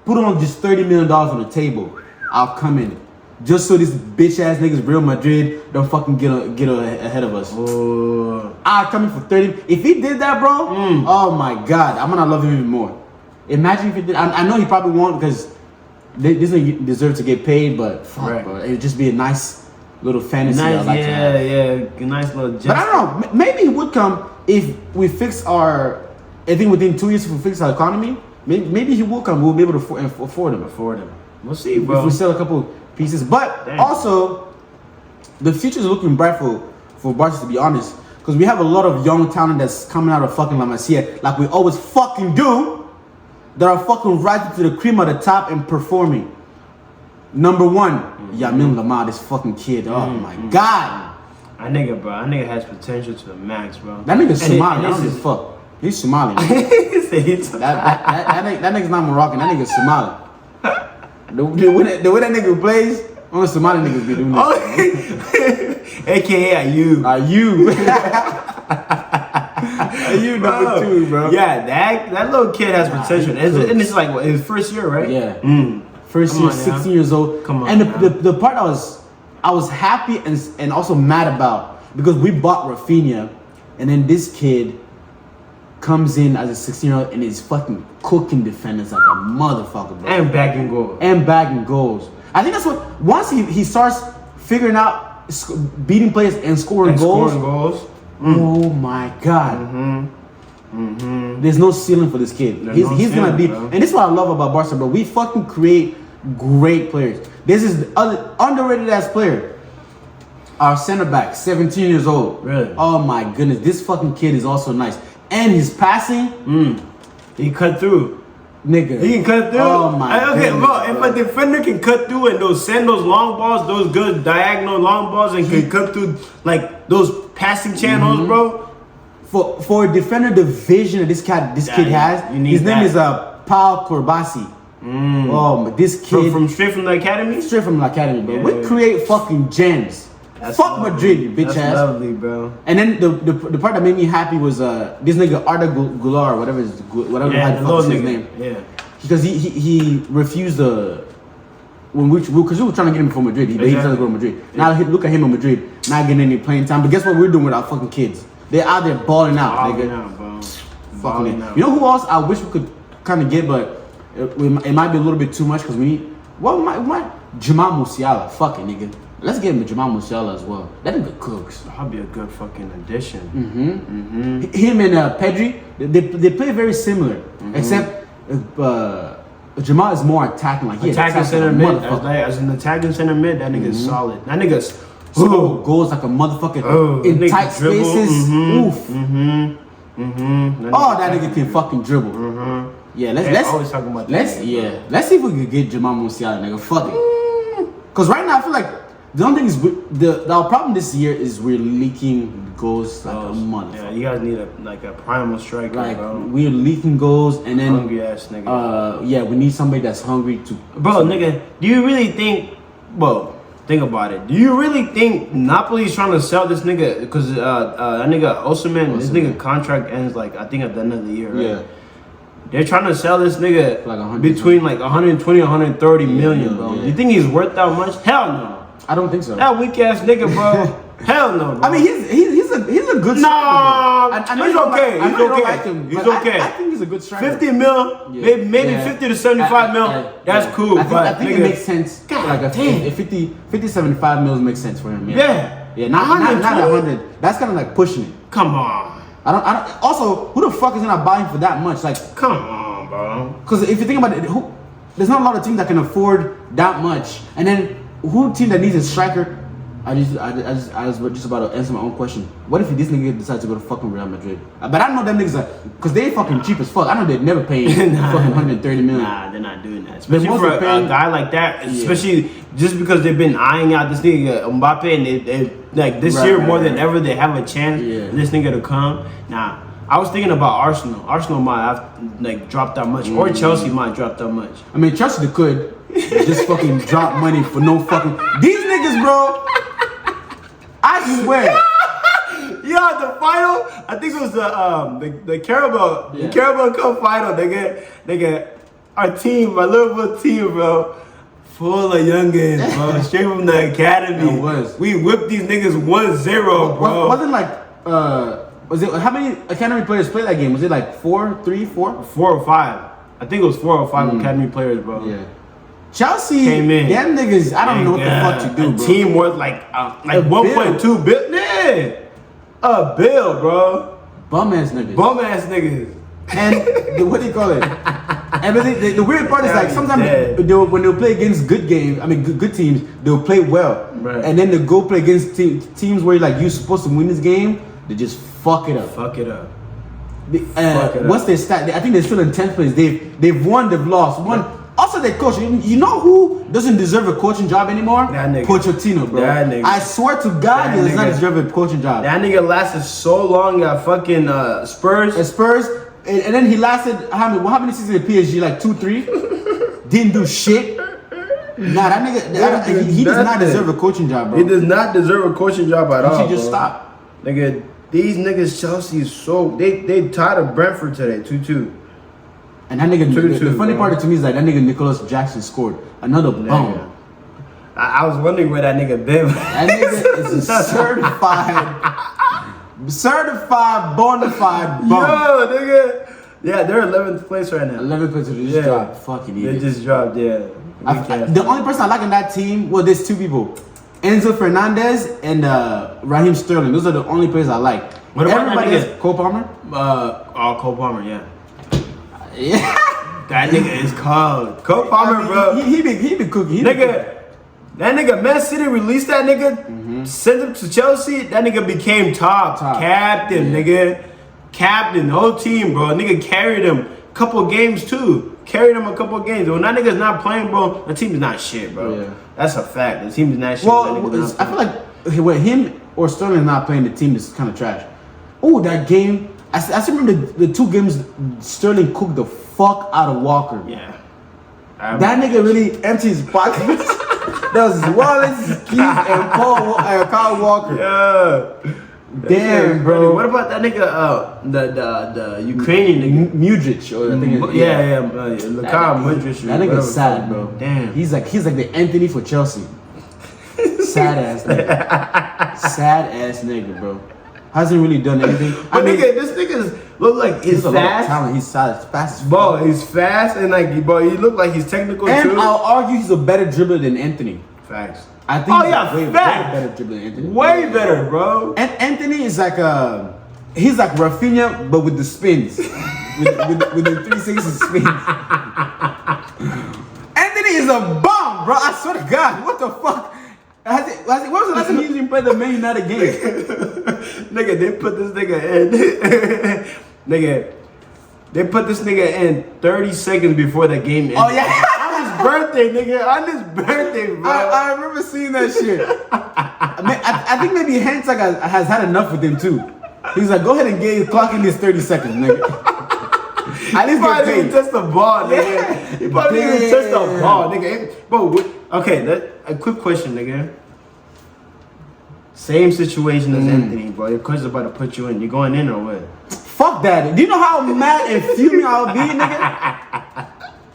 S1: put on just $30 million on the table, I'll come in. Just so this bitch ass niggas Real Madrid don't fucking get ahead of us. I'll come in for 30. If he did that, bro, oh my god, I'm gonna love him even more. Imagine if he did. I know he probably won't because this nigga deserve to get paid, but fuck, bro, it'd just be a nice little fantasy.
S2: Nice,
S1: like
S2: nice little.
S1: But I don't know. Maybe he would come if we fix our. I think within 2 years, if we fix our economy, maybe he will come. We'll be able to afford him.
S2: We'll see, bro.
S1: If we sell a couple pieces, but also the future is looking bright for Barca, to be honest, because we have a lot of young talent that's coming out of fucking La Masia, like we always fucking do, that are fucking rising to the cream of the top and performing. Number one, Yamin Lamar, this fucking kid. Oh my god.
S2: That nigga has potential to the max, bro.
S1: That nigga's Somali. I don't give a fuck. He's Somali. that nigga's not Moroccan. That nigga's Somali. The way that nigga plays, only Somali niggas be doing that.
S2: AKA Ayu.
S1: Ayu number 2, bro.
S2: Yeah, that little kid has potential. And it's like what, his first year, right?
S1: Yeah. First year, 16 years old.
S2: Come on.
S1: And the part I was happy and also mad about, because we bought Rafinha, and then this kid comes in as a 16-year-old and is fucking cooking defenders like a motherfucker, bro.
S2: And bagging goals.
S1: I think that's what, once he starts figuring out beating players and scoring goals. Oh my god. There's no ceiling for this kid. He's gonna be, bro. And this is what I love about Barca, bro. We fucking create great players. This is the other underrated ass player. Our center back, 17 years old.
S2: Really?
S1: Oh my goodness, this fucking kid is also nice. And his passing,
S2: he cut through.
S1: Nigga.
S2: He can cut through.
S1: Oh my
S2: okay,
S1: goodness,
S2: bro, if a defender can cut through and send those long balls, those good diagonal long balls, and can cut through like those passing channels, bro.
S1: For a defender, the vision that this kid has, his name is Paul Corbasi. Oh, but this kid
S2: straight from the academy?
S1: Straight from the academy, bro. We create fucking gems. Fuck Madrid, you bitch ass.
S2: That's lovely, bro.
S1: And then the part that made me happy was this nigga Arda Güler, whatever the fuck is his name.
S2: Yeah.
S1: Because he refused because we were trying to get him from Madrid. He decided to go to Madrid. Now look at him in Madrid, not getting any playing time. But guess what we're doing with our fucking kids? They're out there balling out, nigga. Fucking out. You know who else I wish we could kind of get, but it might be a little bit too much because we need. We might Jamal Musiala. Fuck it, nigga. Let's get him to Jamal Musiala as well. That nigga cooks.
S2: That'll be a good fucking addition.
S1: Him and Pedri, they play very similar, except Jamal is more attacking. Like
S2: attacking center mid. As an attacking center mid, that nigga's solid. That nigga's
S1: goes like a motherfucker in tight spaces. Oof. Oh, that nigga can fucking dribble. Yeah, let's
S2: always talking about that.
S1: Let's see if we could get Jamal Musiala, nigga. Fuck it. Cause right now I feel like the only thing is our problem this year is we're leaking goals like a motherfucker.
S2: Yeah, you guys need a primal striker,
S1: like,
S2: bro.
S1: We're leaking goals and then
S2: hungry ass nigga.
S1: We need somebody that's hungry to.
S2: Bro, nigga, do you really think? Well, think about it. Do you really think Napoli's trying to sell this nigga? Because that nigga Osimhen, this nigga contract ends I think at the end of the year, right? Yeah. They're trying to sell this nigga between 120 130 million, bro. Do you think he's worth that much? Hell no.
S1: I don't think so.
S2: That weak ass nigga, bro. Hell no, bro.
S1: I mean, he's a good striker.
S2: Nah, he's okay. He's okay.
S1: I think he's a good striker.
S2: 50 mil, maybe 50 to 75 mil. That's cool.
S1: I think it makes sense. God, like 50 75 mils makes sense for him. Yeah, not 100. That's kind of like pushing it.
S2: Come on.
S1: I don't. Also, who the fuck is gonna buy him for that much? Like,
S2: come on, bro.
S1: Because if you think about it, there's not a lot of teams that can afford that much. And then, who team that needs a striker? I was just about to answer my own question. What if this nigga decides to go to fucking Real Madrid? But I know them niggas because they fucking cheap as fuck. I know they'd never pay fucking 130 million.
S2: Nah, they're not doing that. Especially for a guy like that. Especially just because they've been eyeing out this nigga Mbappe, and they this year more than ever they have a chance for this nigga to come. Nah, I was thinking about Arsenal. Arsenal might have dropped that much, or Chelsea might drop that much.
S1: I mean, Chelsea could just fucking drop money for no fucking these niggas, bro. I swear.
S2: Yeah, the final. I think it was the Carabao Cup final. They get our team, my Liverpool team, bro. Full of youngins, bro. Straight from the academy.
S1: It was.
S2: We whipped these niggas 1-0, bro.
S1: Wasn't was it how many academy players played that game? Was it 4, 3, 4?
S2: 4 or 5. I think it was 4 or 5 academy players, bro.
S1: Yeah. Chelsea
S2: came in.
S1: Them niggas, I don't know what the fuck to do,
S2: a
S1: bro.
S2: team worth like 1.2 billion. Yeah. A bill, bro.
S1: Bum ass niggas.
S2: Bum ass niggas.
S1: And what do you call it? And the weird part is like sometimes when they'll play against good teams, they'll play well.
S2: Right.
S1: And then they go play against teams where like you're supposed to win this game, they just fuck it up.
S2: Fuck it up.
S1: What's their stat? I think they're still in 10th place. They've won, they've lost. Also, their coach. You know who doesn't deserve a coaching job anymore?
S2: That nigga.
S1: Pochettino, bro.
S2: That nigga.
S1: I swear to God, he does not deserve a coaching job.
S2: That nigga lasted so long at fucking Spurs.
S1: At Spurs, and then he lasted how many seasons at PSG? Like 2, 3. Didn't do shit. Nah, that nigga, he does not deserve a coaching job, bro.
S2: He does not deserve a coaching job at all.
S1: He should just stop.
S2: Nigga, these niggas Chelsea is so they tied of Brentford today 2-2.
S1: And that nigga,
S2: 2-2,
S1: the funny
S2: bro.
S1: part to me is like that nigga Nicholas Jackson scored another bum.
S2: I was wondering where that nigga been.
S1: That nigga is a certified, bona fide bum.
S2: Yo, nigga. Yeah, they're 11th place right now.
S1: 11th place, they just dropped. Fucking idiot.
S2: They just dropped, yeah.
S1: The only person I like in that team, well, there's 2 people. Enzo Fernandez and Raheem Sterling. Those are the only players I like.
S2: What about
S1: everybody
S2: that nigga?
S1: else? Cole Palmer?
S2: Cole Palmer, yeah.
S1: Yeah.
S2: That nigga is cold. Cole Palmer, bro.
S1: He be cooking.
S2: That nigga, Man City released that nigga, sent him to Chelsea. That nigga became top. Captain, nigga. Captain, the whole team, bro. Nigga carried him a couple games too. Carried him a couple games. When that nigga's not playing, bro, the team is not shit, bro. Yeah. That's a fact. The team is not shit.
S1: Well, I feel like when him or Sterling not playing, the team is kind of trash. Oh, that game. I still remember the 2 games Sterling cooked the fuck out of Walker.
S2: Yeah.
S1: That nigga really emptied his pockets. That was his wallet, his keys, and Kyle Walker.
S2: Yeah.
S1: Damn, bro.
S2: What about that nigga, the Ukrainian nigga?
S1: Mudric, or I think
S2: Mudric.
S1: That nigga's sad, bro.
S2: Damn.
S1: He's like the Anthony for Chelsea. Sad ass nigga. Sad ass nigga, bro. Hasn't really done anything.
S2: But this nigga look like he's fast.
S1: Talent. He's fast as fuck.
S2: Bro, he's fast and like, bro, he look like he's technical too.
S1: And I'll argue he's a better dribbler than Anthony.
S2: Facts.
S1: I think
S2: way
S1: better dribbler than Anthony.
S2: Way better, bro.
S1: And Anthony is like he's like Rafinha, but with the spins, with the 360 spins. Anthony is a bum, bro. I swear to God, what the fuck? When was the last time he even played the Man United game?
S2: Nigga, they put this nigga in. Nigga, they put this nigga in 30 seconds before the game ended.
S1: Oh yeah.
S2: On his birthday, nigga. On his birthday, bro.
S1: I remember seeing that shit. I think maybe Hentag has had enough with him too. He's like, go ahead and clock in this 30 seconds, nigga. At least
S2: get paid. He probably touched the ball, nigga. Yeah. He probably didn't even touch the ball, nigga. Bro, okay, a quick question, nigga. Same situation as Anthony, bro. Your coach is about to put you in. You going in or what?
S1: Fuck that. Do you know how mad and fuming I'll be, nigga?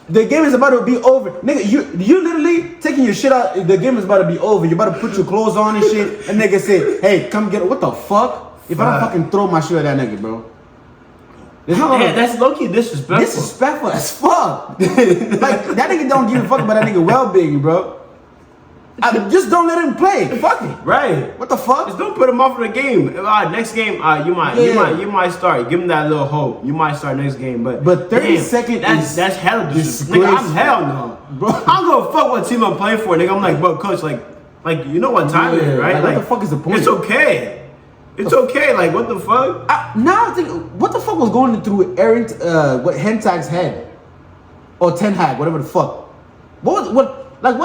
S1: The game is about to be over. Nigga, you literally taking your shit out. The game is about to be over. You about to put your clothes on and shit. And nigga say, hey, come get it. What the fuck? If I don't fucking throw my shit at that nigga, bro.
S2: That's low-key disrespectful.
S1: Disrespectful as fuck. Like, that nigga don't give a fuck about that nigga well-being, bro. Just don't let him play. Fuck it.
S2: Right.
S1: What the fuck?
S2: Just don't put him off of the game. Next game, you might start. Give him that little hope. You might start next game, but
S1: 30 seconds.
S2: That's hella disrespectful. Nigga, I'm hell no, bro. I'm gonna fuck what team I'm playing for, nigga. I'm like, bro, coach, like you know what time it is, right?
S1: Like, what the fuck is the point?
S2: It's okay. It's okay. Like, what the fuck?
S1: Now I think, what the fuck was going through Hentag's head, or Ten Hag, whatever the fuck. What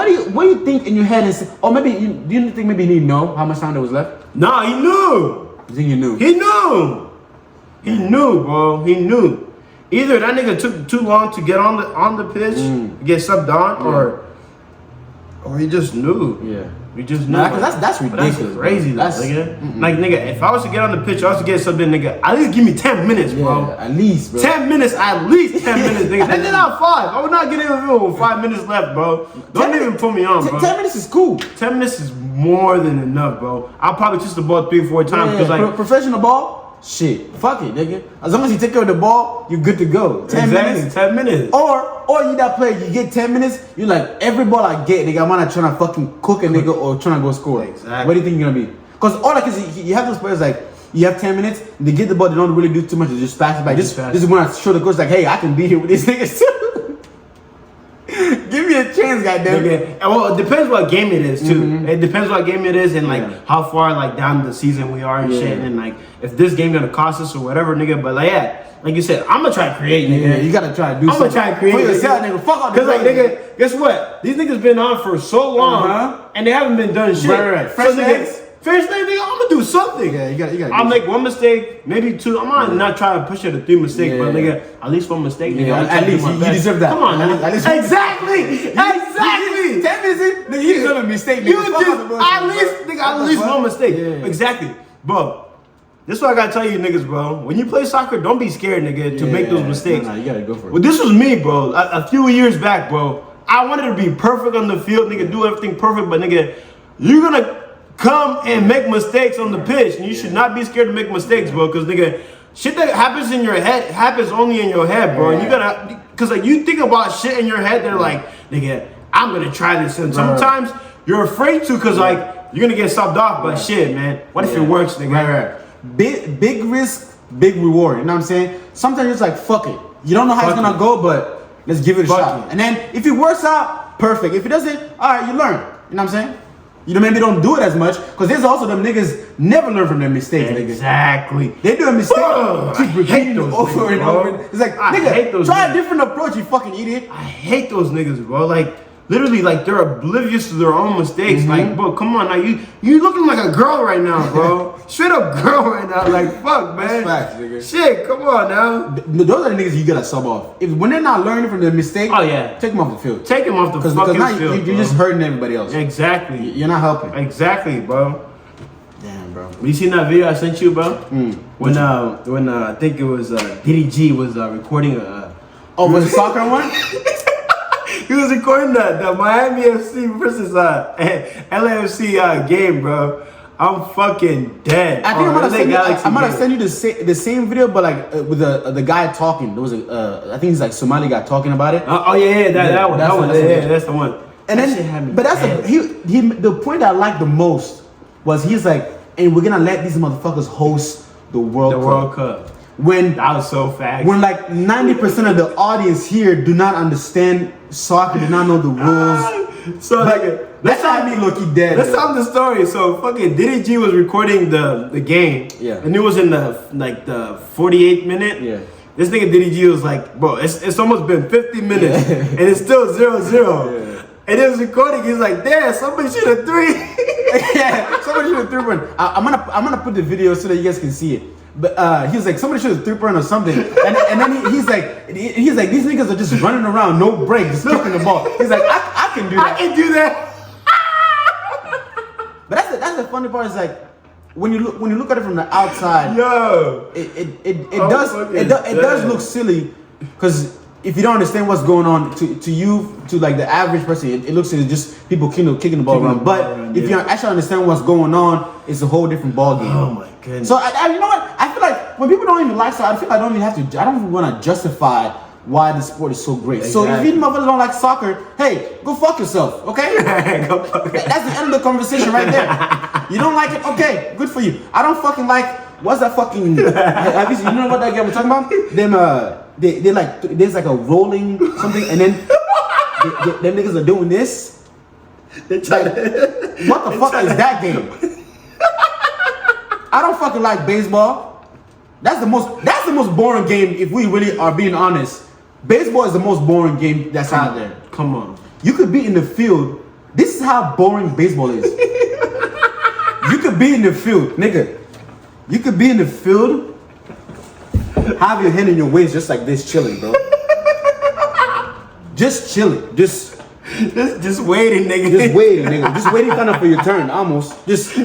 S1: do you think in your head and say, or maybe do you think maybe he didn't know how much time there was left?
S2: Nah, he knew.
S1: You think he knew?
S2: He knew. He knew, bro. He knew. Either that nigga took too long to get on the pitch, get subbed on, or he just knew.
S1: Yeah.
S2: We just knew.
S1: Because that's ridiculous.
S2: That's crazy, nigga. Like, nigga, if I was to get on the pitch, I was to get something, nigga, at least give me 10 minutes, bro.
S1: Yeah, at least, bro.
S2: 10 minutes, at least 10 minutes, nigga. And then not 5. I would not get in with 5 minutes left, bro. Don't even put me on, bro.
S1: 10 minutes is cool.
S2: 10 minutes is more than enough, bro. I'll probably touch the ball 3-4 times.
S1: Professional ball? shit, fuck it, nigga. As long as you take care of the ball, you're good to go. 10 minutes.
S2: 10 minutes.
S1: Or you that player, you get 10 minutes, you like, every ball I get, nigga, I'm not trying to fucking cook a nigga or trying to go score.
S2: Exactly.
S1: What do you think you're gonna be? Because all I can see, you have those players like, you have 10 minutes, they get the ball, they don't really do too much, they just pass it back. This is when I show the coach like, hey, I can be here with these niggas too. Give me a chance, goddamn.
S2: Okay. Well, it depends what game it is too. It depends what game it is and like how far like down the season we are and shit. And like if this game gonna cost us or whatever, nigga. But like you said, I'm gonna try to create, nigga.
S1: Yeah, you gotta try to do something.
S2: I'm gonna try to create.
S1: For yourself, nigga. Fuck off.
S2: Cause like nigga, guess what? These niggas been on for so long and they haven't been done shit.
S1: Right. Fresh legs.
S2: First thing, nigga, I'm gonna do something.
S1: Yeah, you gotta.
S2: I'll make one mistake, maybe two. I'm not trying to push it to 3 mistakes, but nigga, at least one mistake, nigga.
S1: At least you deserve that.
S2: Come on,
S1: at least
S2: exactly.
S1: 10 minutes, nigga, you deserve a mistake.
S2: You just at least one mistake.
S1: Yeah.
S2: Exactly, bro. This is what I gotta tell you, niggas, bro. When you play soccer, don't be scared, nigga, to make those mistakes.
S1: Nah, you gotta go for it.
S2: Well, this was me, bro. A few years back, bro. I wanted to be perfect on the field, nigga, do everything perfect, but nigga, you're gonna come and make mistakes on the pitch, and you should not be scared to make mistakes, bro. Cause nigga, shit that happens in your head happens only in your head, bro. And you gotta, cause like you think about shit in your head, they're like, nigga, I'm gonna try this, and sometimes you're afraid to, cause like you're gonna get subbed off. But shit, man, what if it works, nigga?
S1: Big risk, big reward. You know what I'm saying? Sometimes it's like fuck it. You don't know how it's gonna go, but let's give it a shot. And then if it works out, perfect. If it doesn't, all right, you learn. You know what I'm saying? You know, maybe don't do it as much because there's also them niggas never learn from their mistakes.
S2: Exactly.
S1: They do a mistake, keep repeating it over and over. It's like, nigga, try a different approach, you fucking idiot.
S2: I hate those niggas, bro. Like, literally, like they're oblivious to their own mistakes. Like, bro, come on now, you looking like a girl right now, bro. Straight up girl right now. Like, fuck, man.
S1: That's facts, nigga.
S2: Shit, come on now.
S1: Those are the niggas you gotta sub off. When they're not learning from their mistake,
S2: take
S1: them off the field.
S2: Take them off the fucking
S1: now
S2: field.
S1: You're just hurting everybody else.
S2: Exactly.
S1: You're not helping.
S2: Exactly, bro.
S1: Damn, bro.
S2: You seen that video I sent you, bro? When I think it was DDG was recording
S1: was it soccer one?
S2: He was recording the Miami FC versus LAFC game, bro. I'm fucking dead.
S1: I think I'm gonna send you the same video, but like with the guy talking. There was I think he's like Somali guy talking about it.
S2: That one. That's the one.
S1: And then, but that's the point I liked the most was he's like, and we're gonna let these motherfuckers host the World Cup. When
S2: that was so fast.
S1: When like 90% of the audience here do not understand soccer, do not know the rules.
S2: So
S1: like, that's how me look dead.
S2: Let's tell the story. So fucking Diddy G was recording the game.
S1: Yeah.
S2: And it was in the 48th minute.
S1: Yeah.
S2: This nigga Diddy G was like, bro, it's almost been 50 minutes and it's still 0-0. Yeah. And it was recording. He's like, damn, somebody shoot a three.
S1: Yeah, somebody shoot a 3-point. I'm gonna put the video so that you guys can see it. But he was like, somebody should have 3-point or something. And then he's like, these niggas are just running around, no break, just kicking the ball. He's like, I can do that.
S2: I can do that.
S1: But that's the funny part is like, when you look at it from the outside, it does look silly, because if you don't understand what's going on, to like the average person, it looks silly, just people kicking the ball around. But if you actually understand what's going on, it's a whole different ball game.
S2: Oh my goodness.
S1: So you know what? I feel like when people don't even like soccer, I feel like I don't even want to justify why the sport is so great. Exactly. So if you motherfuckers don't like soccer, hey, go fuck yourself, okay?
S2: Go fuck it.
S1: That's the end of the conversation right there. You don't like it? Okay, good for you. I don't fucking like, what's that fucking, have you know what that game we're talking about? Them, they like, there's like a rolling something, and then them niggas are doing this. Like, what the fuck is that game? I don't fucking like baseball. That's the most boring game if we really are being honest. Baseball is the most boring game that's out there.
S2: Come on.
S1: You could be in the field. This is how boring baseball is. You could be in the field, nigga. You could be in the field, have your hand in your waist just like this, chilling, bro. Just chilling. Just
S2: waiting, nigga.
S1: Just waiting, nigga. Just waiting kind of for your turn, almost. Just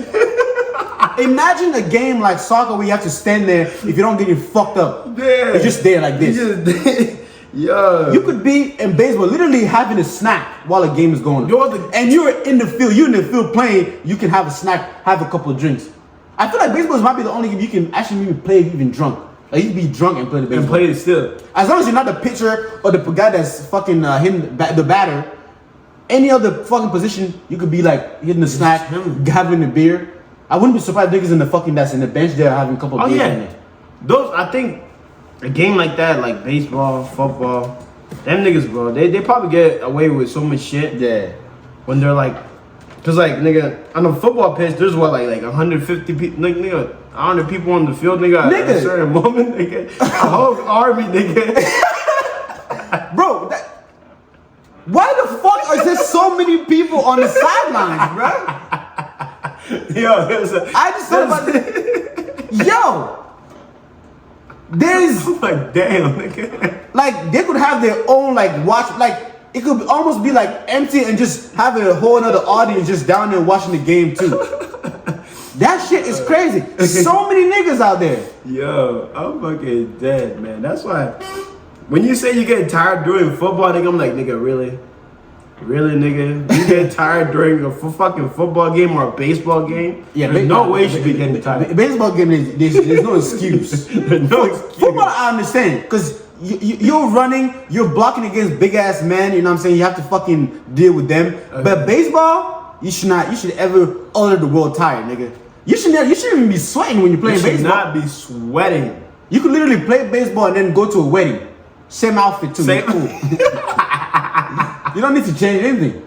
S1: imagine a game like soccer where you have to stand there if you don't get it fucked up.
S2: Yeah.
S1: You're just there like this.
S2: Yo.
S1: You could be in baseball literally having a snack while a game is going on. And you're in the field playing, you can have a snack, have a couple of drinks. I feel like baseball might be the only game you can actually maybe play even drunk. Like you can be drunk and play the baseball.
S2: And play it still.
S1: As long as you're not the pitcher or the guy that's fucking hitting the batter. Any other fucking position, you could be like hitting the snack, having a beer. I wouldn't be surprised niggas in the fucking that's in the bench there having a couple of beers in it.
S2: Those, I think, a game like that, like baseball, football, them niggas, bro, they probably get away with so much shit.
S1: Yeah.
S2: When they're like, cause like nigga, on a football pitch, there's what like 150 people, nigga, 100 people on the field, nigga. At a certain moment, nigga, a whole army, nigga.
S1: Bro, why the fuck are there so many people on the sidelines, bro?
S2: Yo,
S1: I just thought about this. Yo, there's
S2: like damn, nigga.
S1: Like they could have their own like watch, like it could almost be like empty and just have a whole other audience just down there watching the game too. That shit is crazy. There's so many niggas out there.
S2: Yo, I'm fucking dead, man. That's why when you say you get tired during football, nigga, I'm like, nigga, really? Really, nigga? You get tired during a fucking football game or a baseball game?
S1: Yeah,
S2: there's no way you should be getting tired.
S1: Baseball game, there's no excuse.
S2: There's no excuse.
S1: Football, I understand, because you're running, you're blocking against big ass men. You know what I'm saying? You have to fucking deal with them. Okay. But baseball, you should ever order the world tired, nigga. You shouldn't even be sweating when you're playing baseball.
S2: You should not be sweating.
S1: You could literally play baseball and then go to a wedding. Same outfit too. Same. Cool. You don't need to change anything.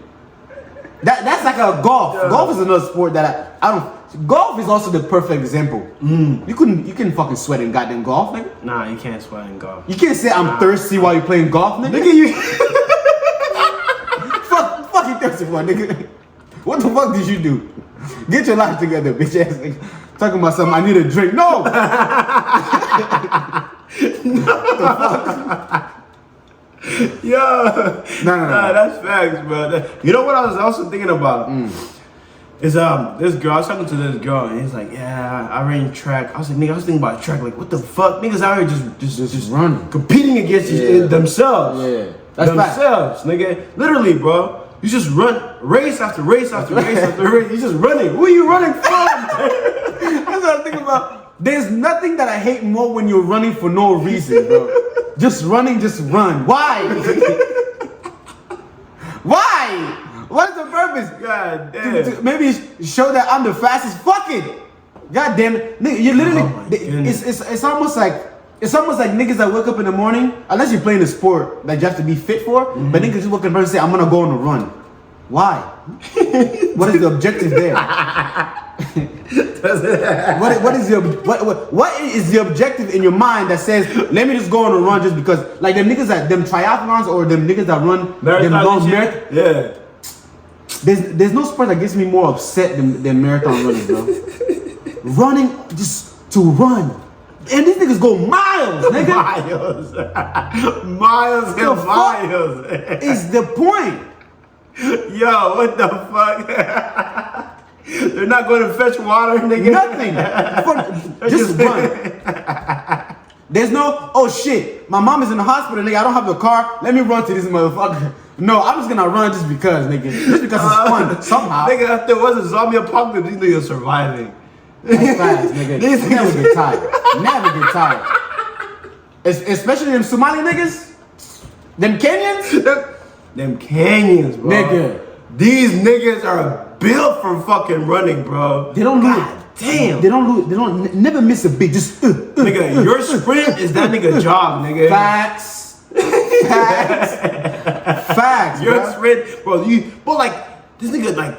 S1: That's like a golf. Yeah. Golf is another sport that I don't. Golf is also the perfect example. You couldn't fucking sweat in goddamn golf, nigga.
S2: Nah, you can't sweat in golf.
S1: You can't say I'm thirsty while you're playing golf, nigga. Nigga, you fuck you thirsty for, nigga. What the fuck did you do? Get your life together, bitch ass nigga. Talking about something, I need a drink. No! What the fuck?
S2: Yo,
S1: no.
S2: That's facts, bro. You know what I was also thinking about? Is this girl, I was talking to this girl and he's like, yeah, I ran track. I was like, nigga, I was thinking about track, like what the fuck? Niggas out here just running. Competing against themselves.
S1: Yeah. That's
S2: themselves, nigga. Literally, bro. You just run race after race after race after race. You're just running. Who are you running from?
S1: That's what I'm thinking about. There's nothing that I hate more when you're running for no reason, bro. Just running, just run. Why? Why? What's the purpose?
S2: God damn.
S1: To maybe show that I'm the fastest. Fuck it. God damn it. Nigga, you literally. It's almost like niggas that wake up in the morning, unless you're playing a sport that you have to be fit for. But niggas just wake up and say, I'm gonna go on a run. Why? What is the objective there? What is the objective in your mind that says let me just go on a run just because, like them niggas that them triathlons or them niggas that run them long marathon?
S2: Yeah.
S1: There's no sport that gets me more upset than marathon running, bro. Running just to run. And these niggas go miles, nigga.
S2: Miles and miles.
S1: Is the point.
S2: Yo, what the fuck? They're not going to fetch water, nigga.
S1: Nothing. Just run. There's no, oh shit, my mom is in the hospital, nigga. I don't have a car. Let me run to this motherfucker. No, I'm just gonna run just because, nigga. Just because it's fun somehow.
S2: Nigga, if there was a zombie apocalypse, these niggas surviving.
S1: That's fast, nigga. Never get tired. Never get tired. Especially them Somali niggas. Them Kenyans.
S2: Them Kenyans, bro.
S1: Nigga.
S2: These niggas are built for fucking running, bro.
S1: They don't lose.
S2: Damn.
S1: They don't never miss a beat. Just
S2: nigga, your sprint is that nigga job, nigga.
S1: Facts. Facts.
S2: Your sprint, bro. But like this nigga, like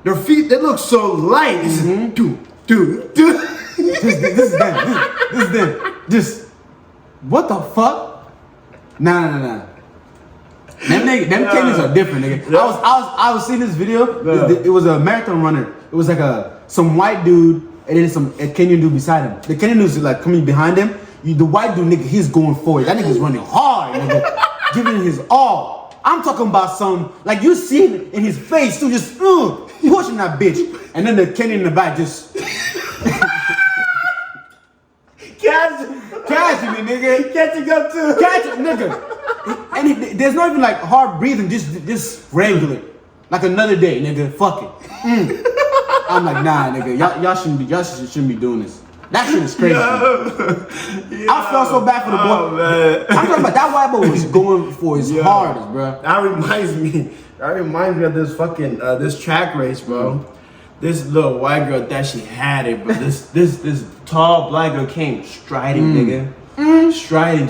S2: their feet, they look so light. This is dude.
S1: This is them. Just what the fuck? Nah. Them Kenyans are different, nigga. I was seeing this video. It was a marathon runner. It was like some white dude and then a Kenyan dude beside him. The Kenyan dude's like coming behind him. The white dude, nigga, he's going forward. That nigga's running hard, nigga, giving it his all. I'm talking about some, like you see it in his face too, just pushing that bitch. And then the Kenyan in the back just catching me, nigga.
S2: Catching up too.
S1: Catch it, nigga. And there's not even like hard breathing, just regular. Like another day, nigga. Fuck it. I'm like, nah, nigga, y'all shouldn't be doing this. That shit is crazy. I felt so bad for the boy. Man. I'm talking about that white boy was going for his hardest, bro.
S2: That reminds me of this fucking this track race, bro. This little white girl that she had it, but this tall black girl came striding, nigga. Striding,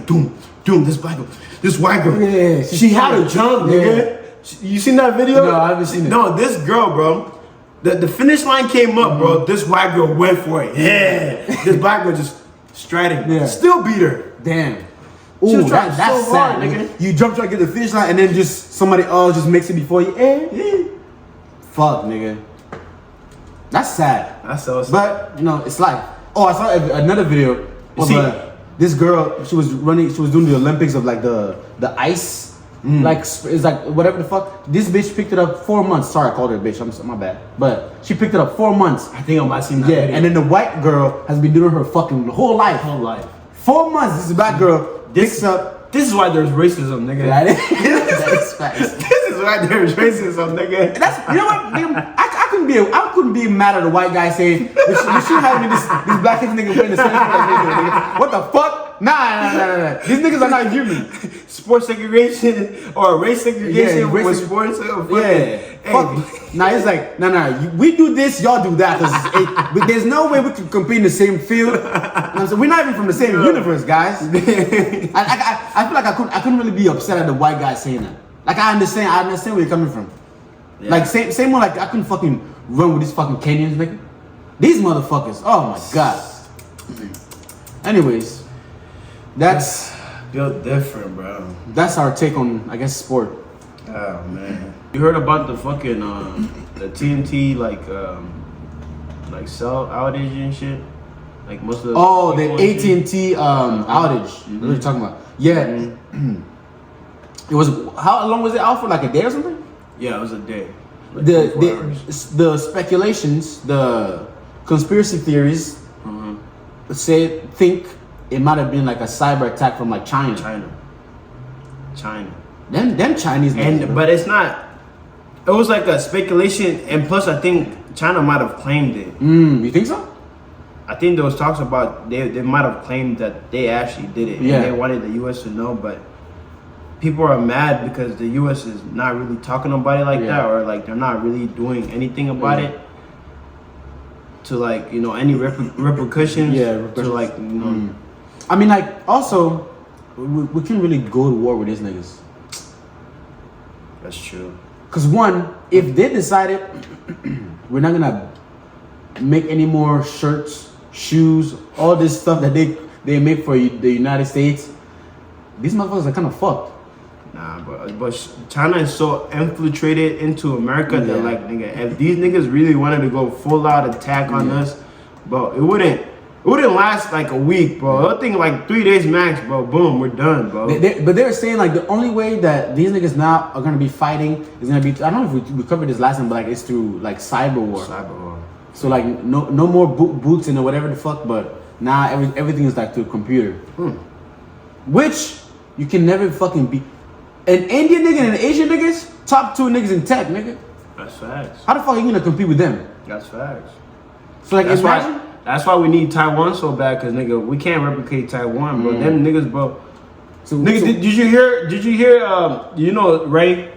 S2: doom, this black girl, this white girl. Yeah, she had a jump, nigga. You seen that video?
S1: No, I haven't seen it.
S2: No, this girl, bro. The finish line came up, bro. This white girl went for it. Yeah. This black girl just striding. Yeah. Still beat her.
S1: Damn. Ooh, that's so sad, hard, nigga. You jump try to get the finish line and then just somebody else just makes it before you. Yeah. Fuck, nigga. That's sad.
S2: That's so sad.
S1: But, you know, it's life. Oh, I saw another video of this girl, she was doing the Olympics of like the ice. Like, it's like whatever the fuck. This bitch picked it up 4 months. Sorry, I called her a bitch. My bad. But she picked it up 4 months.
S2: I think I might have seen that video.
S1: And then the white girl has been doing her fucking whole life. 4 months. This black girl picks up.
S2: This is why there's racism, nigga.
S1: That is facts.
S2: This is why there's racism, nigga.
S1: That's, you know what, nigga? I couldn't be mad at a white guy saying we should have this black nigga playing the same nigga. What the fuck? Nah. These niggas are not human.
S2: Sports segregation or race segregation with sports.
S1: Fuck. Nah, it's like, nah. We do this, y'all do that. Cause there's no way we can compete in the same field. So we're not even from the same universe, guys. I feel like I couldn't really be upset at the white guy saying that. Like I understand where you're coming from. Yeah. Like same one. Like I couldn't fucking run with these fucking Kenyans, nigga. These motherfuckers. Oh my god. Anyways, that's
S2: built different, bro.
S1: That's our take on, I guess, sport.
S2: Oh man, you heard about the fucking the TNT like cell outage and shit? Like most of the
S1: the AT&T outage. What are you talking about? Yeah. It was, how long was it out for? Like a day or something?
S2: Yeah, it was a day. Like
S1: the speculations, the conspiracy theories think it might have been like a cyber attack from like China. Them Chinese.
S2: But it's not. It was like a speculation, and plus I think China might have claimed it.
S1: You think so?
S2: I think there was talks about they might have claimed that they actually did it.
S1: Yeah.
S2: And they wanted the U.S. to know, but people are mad because the U.S. is not really talking about it like that, or like they're not really doing anything about it to like, you know, any repercussions. To like, you know.
S1: I mean, like, also, we can't really go to war with these niggas.
S2: That's true.
S1: Because one, if they decided we're not gonna make any more shirts, shoes, all this stuff that they make for the United States, these motherfuckers are kind of fucked.
S2: Nah, but China is so infiltrated into America that like, nigga, if these niggas really wanted to go full out attack on us, bro, it wouldn't last like a week, bro. I think like 3 days max, bro. Boom, we're done, bro.
S1: But they're saying like the only way that these niggas now are gonna be fighting is gonna be, I don't know if we covered this last time, but like it's through like cyber war. So like no more boots and whatever the fuck, but now everything is like through a computer, which you can never fucking beat. An Indian nigga and an Asian niggas, top 2 niggas in tech, nigga.
S2: That's facts.
S1: How the fuck are you gonna compete with them?
S2: That's facts.
S1: So like, imagine.
S2: That's why we need Taiwan so bad, cause nigga, we can't replicate Taiwan, bro. Them niggas, bro. Nigga, did you hear? You know Ray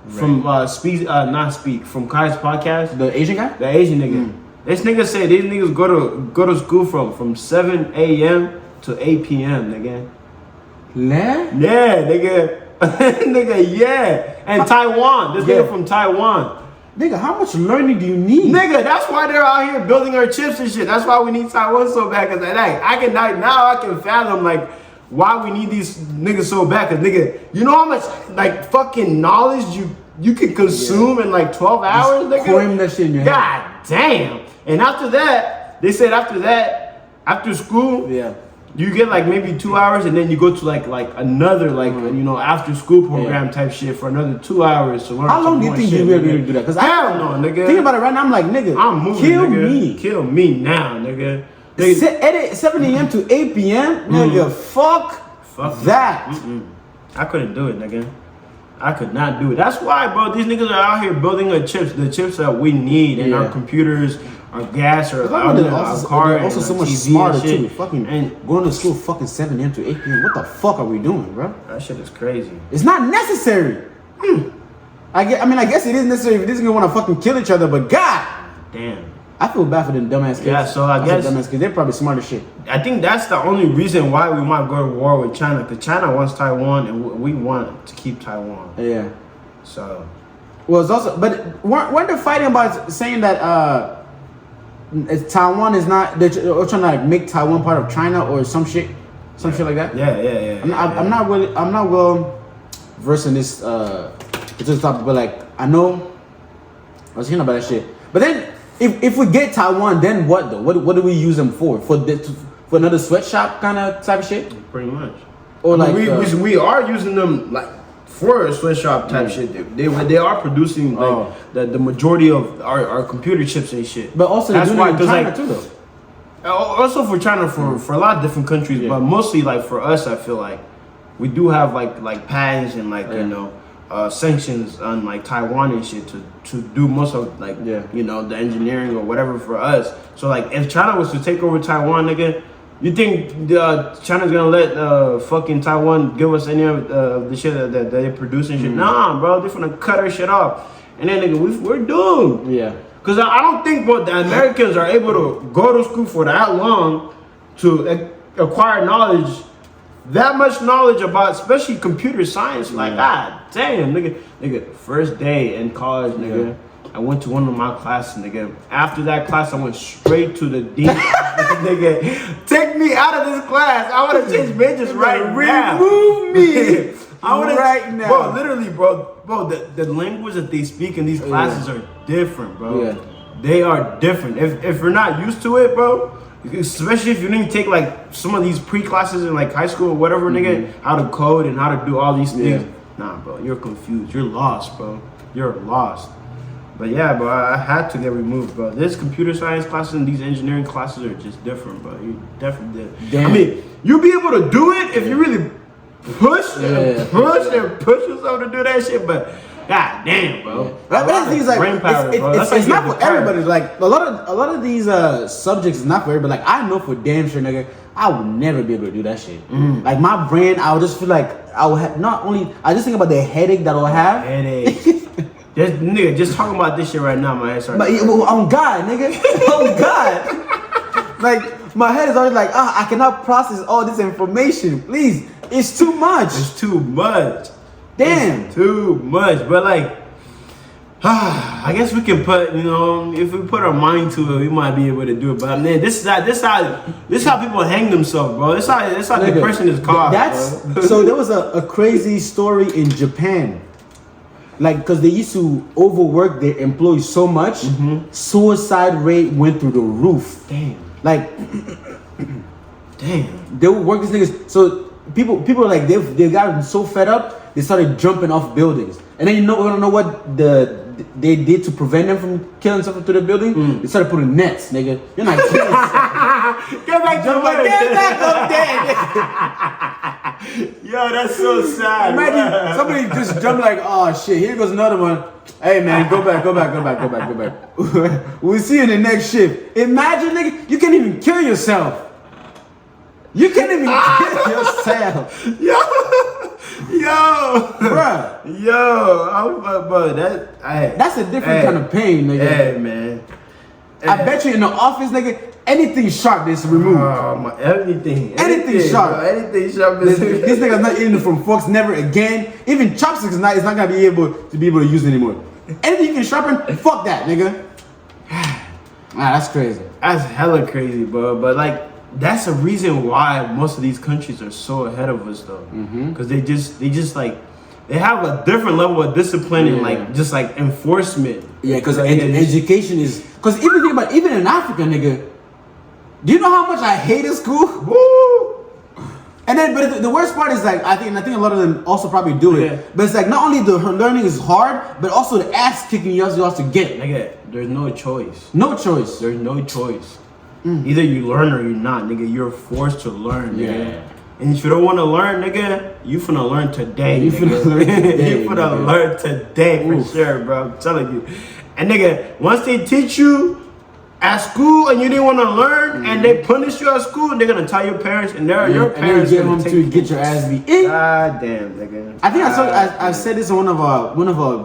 S2: from from Kai's podcast,
S1: the Asian guy,
S2: the Asian nigga. This nigga said these niggas go to school from 7 a.m. to 8 p.m. nigga. Yeah, nigga. Nigga, yeah. And Taiwan. This nigga from Taiwan.
S1: Nigga, how much learning do you need?
S2: Nigga, that's why they're out here building our chips and shit. That's why we need Taiwan so bad. Cause I can fathom like why we need these niggas so bad. Cause nigga, you know how much like fucking knowledge you can consume in like 12 hours, nigga?
S1: Cram that shit in your head.
S2: God damn. And after that, they said after school, you get like maybe 2 hours, and then you go to like another you know, after school program type shit for another 2 hours. So
S1: how long do you think you'll be able to do that? Because
S2: I don't know, nigga.
S1: Think about it right now. I'm like, nigga,
S2: I'm moving, kill me now, nigga.
S1: 7 a.m. to 8 p.m. Nigga, fuck that.
S2: I couldn't do it, nigga. I could not do it. That's why, bro, these niggas are out here building the chips that we need in our computers, our gas, or our car.
S1: They're also so much smarter too. Fucking and going to school fucking 7 a.m. to 8 p.m. What the fuck are we doing, bro?
S2: That shit is crazy.
S1: It's not necessary. I guess it is necessary if this nigga want to fucking kill each other, but God
S2: damn.
S1: I feel bad for them dumbass kids.
S2: Yeah, so I guess
S1: dumbass kids, they're probably smart as shit.
S2: I think that's the only reason why we might go to war with China, because China wants Taiwan and we want to keep Taiwan.
S1: Yeah.
S2: So.
S1: Well, it's also, but weren't they fighting about saying that Taiwan is not? They're trying to like make Taiwan part of China or some shit like that.
S2: Yeah.
S1: I'm not well versed in this topic, but like I know I was hearing about that shit. But then. If we get Taiwan, then what though? What do we use them for? For another sweatshop kind of type of shit?
S2: Pretty much.
S1: Or like
S2: we are using them like for a sweatshop type shit. They are producing like the majority of our computer chips and shit.
S1: But also
S2: that's why
S1: because China too though.
S2: Also for China for a lot of different countries, but mostly like for us, I feel like we do have like patents and like you know. Sanctions on like Taiwan and shit to do most of like you know the engineering or whatever for us. So like if China was to take over Taiwan, nigga, you think China's gonna let fucking Taiwan give us any of the shit that they produce and shit? Nah, bro, they're gonna cut our shit off, and then nigga we're doomed.
S1: Yeah.
S2: Cause I don't think the Americans are able to go to school for that long to acquire knowledge. That much knowledge about, especially computer science, like god damn, nigga. First day in college, nigga, I went to one of my classes, nigga. After that class, I went straight to the dean. Nigga, take me out of this class. I want to change majors right now.
S1: Remove me.
S2: I want
S1: right now,
S2: bro. Literally, bro. The language that they speak in these classes are different, bro.
S1: Yeah.
S2: They are different. If you're not used to it, bro. Especially if you didn't take like some of these pre-classes in like high school or whatever, nigga, how to code and how to do all these things. Nah, bro, you're confused. You're lost, bro. You're lost. But yeah, bro, I had to get removed, bro. This computer science classes and these engineering classes are just different, bro. You definitely did.
S1: Damn.
S2: I mean, you'll be able to do it if you really push and push yourself to do that shit, but god damn, bro.
S1: But the thing is, like,
S2: brain power,
S1: it's not for everybody. Like a lot of these subjects is not for everybody. Like I know for damn sure, nigga, I would never be able to do that shit. Like my brain, I would just feel like I would have not only. I just think about the headache that I'll have.
S2: Headache. Just talking about this shit right now, my head starts.
S1: But on God, nigga, on God. Like my head is always like, I cannot process all this information. Please, it's too much.
S2: It's too much.
S1: Damn.
S2: It's too much. But like, I guess we can put, you know, if we put our mind to it, we might be able to do it. But man, this is how people hang themselves, bro. This how depression is caused. Bro.
S1: So there was a crazy story in Japan. Like, because they used to overwork their employees so much, suicide rate went through the roof.
S2: Damn.
S1: Like,
S2: damn.
S1: They would work these niggas. So people are like, they got so fed up, they started jumping off buildings. And then you want to know what they did to prevent them from killing themselves through the building? They started putting nets, nigga. You're not kidding yourself.
S2: Get back
S1: up there.
S2: Yo, that's so sad.
S1: Imagine somebody just jump like, oh shit, here goes another one. Hey man, go back. We'll see you in the next shift. Imagine, nigga, you can't even kill yourself. You can't even kill yourself. Yo, bruh.
S2: Bro,
S1: that's a different kind of pain, nigga.
S2: Hey, man.
S1: I bet you in the office, nigga, anything sharp is removed.
S2: Anything
S1: sharp.
S2: Bro, anything sharp is
S1: this nigga's not eating from forks never again. Even chopsticks is not gonna be able to use it anymore. Anything you can sharpen, fuck that, nigga. That's crazy.
S2: That's hella crazy, bro. But like, that's the reason why most of these countries are so ahead of us, though. Because they just like, they have a different level of discipline and like just like enforcement.
S1: Yeah, because education is. Because even think about even in Africa, nigga. Do you know how much I hated school?
S2: Woo!
S1: And then, but the worst part is like I think a lot of them also probably do it. Yeah. But it's like not only the learning is hard, but also the ass kicking you have to get.
S2: Nigga, there's no choice.
S1: No choice.
S2: There's no choice. Either you learn or you're not, nigga. You're forced to learn, nigga. And if you don't want to learn, nigga, you finna learn today.
S1: You finna learn today.
S2: You finna learn today for sure, bro. I'm telling you. And nigga, once they teach you at school and you didn't want to learn, and they punish you at school, and they're gonna tell your parents, and your parents
S1: get home to get your ass beat.
S2: God damn, nigga.
S1: I think I said this in one of our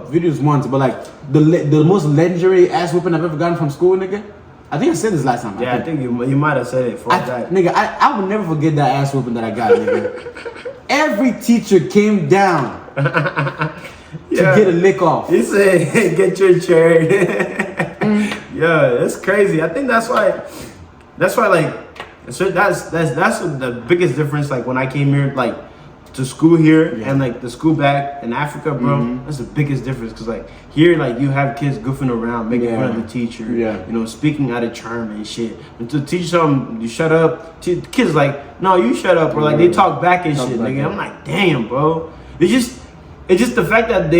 S1: videos once, but like the most legendary ass whipping I've ever gotten from school, nigga. I think I said this last time.
S2: Yeah, I think you might have said it.
S1: Nigga, I will never forget that ass whipping that I got, nigga. Every teacher came down to get a lick off.
S2: He said, hey, get your chair. Yeah, that's crazy. I think that's why like, so that's the biggest difference. Like when I came here, like to school here and like the school back in Africa, bro, that's the biggest difference. Cause like here, like you have kids goofing around, making fun of the teacher, you know, speaking out of turn and shit. And to teach them, you shut up. Kids like, no, you shut up, or like they talk back and shit, nigga. I'm like, damn, bro. It's just the fact that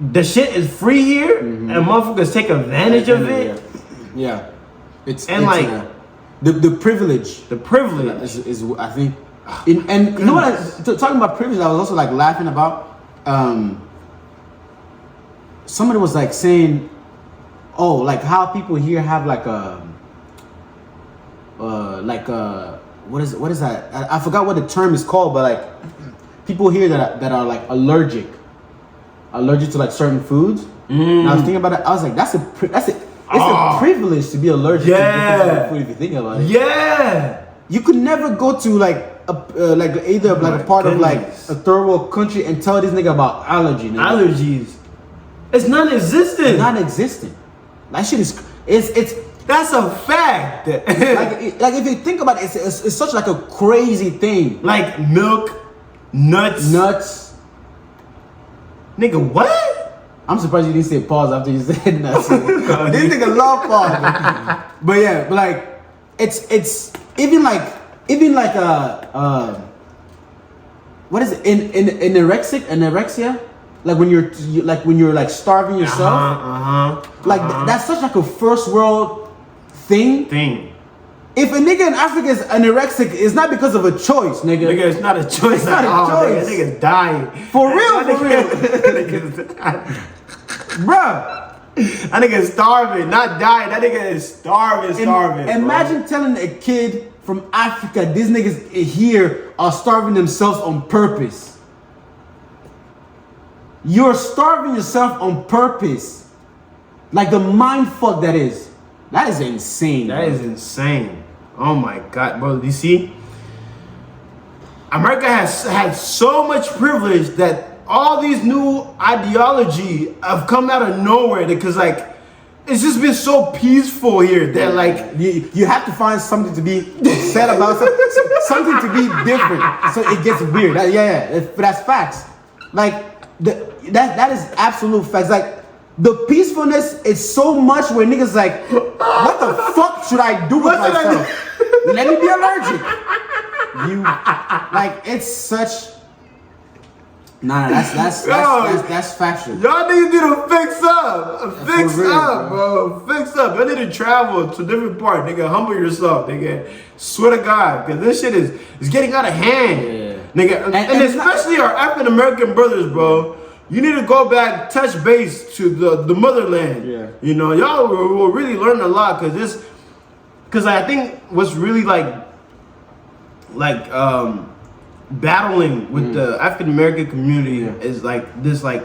S2: the shit is free here and motherfuckers take advantage of it.
S1: Yeah, it's
S2: like
S1: the privilege.
S2: The privilege
S1: is I think. And you know what? Talking about privilege, I was also like laughing about. Somebody was like saying, "Oh, like how people here have like what is that? I forgot what the term is called, but like people here that are like allergic to like certain foods." And I was thinking about it. I was like, it's a privilege to be allergic to different food if you think about it.
S2: Yeah,
S1: you could never go to like either like a part of like a third world country and tell this nigga about allergy. Nigga.
S2: Allergies, it's non-existent.
S1: Non-existent. That shit is it's.
S2: That's a fact.
S1: like if you think about it, it's such like a crazy thing.
S2: Like milk, nuts. Nigga, what?
S1: I'm surprised you didn't say pause after you said nuts. This nigga love pause. But like it's even like what is it in anorexia? Like when you're like starving yourself. That's such like a first world thing. If a nigga in Africa is anorexic, it's not because of a choice, nigga.
S2: Nigga, it's not a choice.
S1: It's not a choice.
S2: That nigga's dying.
S1: For real. Bruh.
S2: That nigga is starving, not dying. That nigga is starving.
S1: Imagine telling a kid from Africa, these niggas here are starving themselves on purpose. You're starving yourself on purpose. Like the mind fuck that is. That is insane.
S2: That is insane. Oh my God, bro. You see? America has had so much privilege that all these new ideology have come out of nowhere because like it's just been so peaceful here that like
S1: you have to find something to be upset about, something to be different, so it gets weird. But that's facts. Like that is absolute facts. Like the peacefulness is so much where niggas like, what the fuck should I do with myself? Let me be allergic. You like it's such. Nah, that's factual.
S2: Y'all niggas need to fix up. Fix up, bro. Fix up. Y'all need to travel to a different part, nigga. Humble yourself, nigga. Swear to God, because this shit is getting out of hand. Yeah. Nigga. And especially our African American brothers, bro. You need to go back, touch base to the motherland. Yeah. You know, y'all will really learn a lot because I think what's really like battling with the African American community is like this like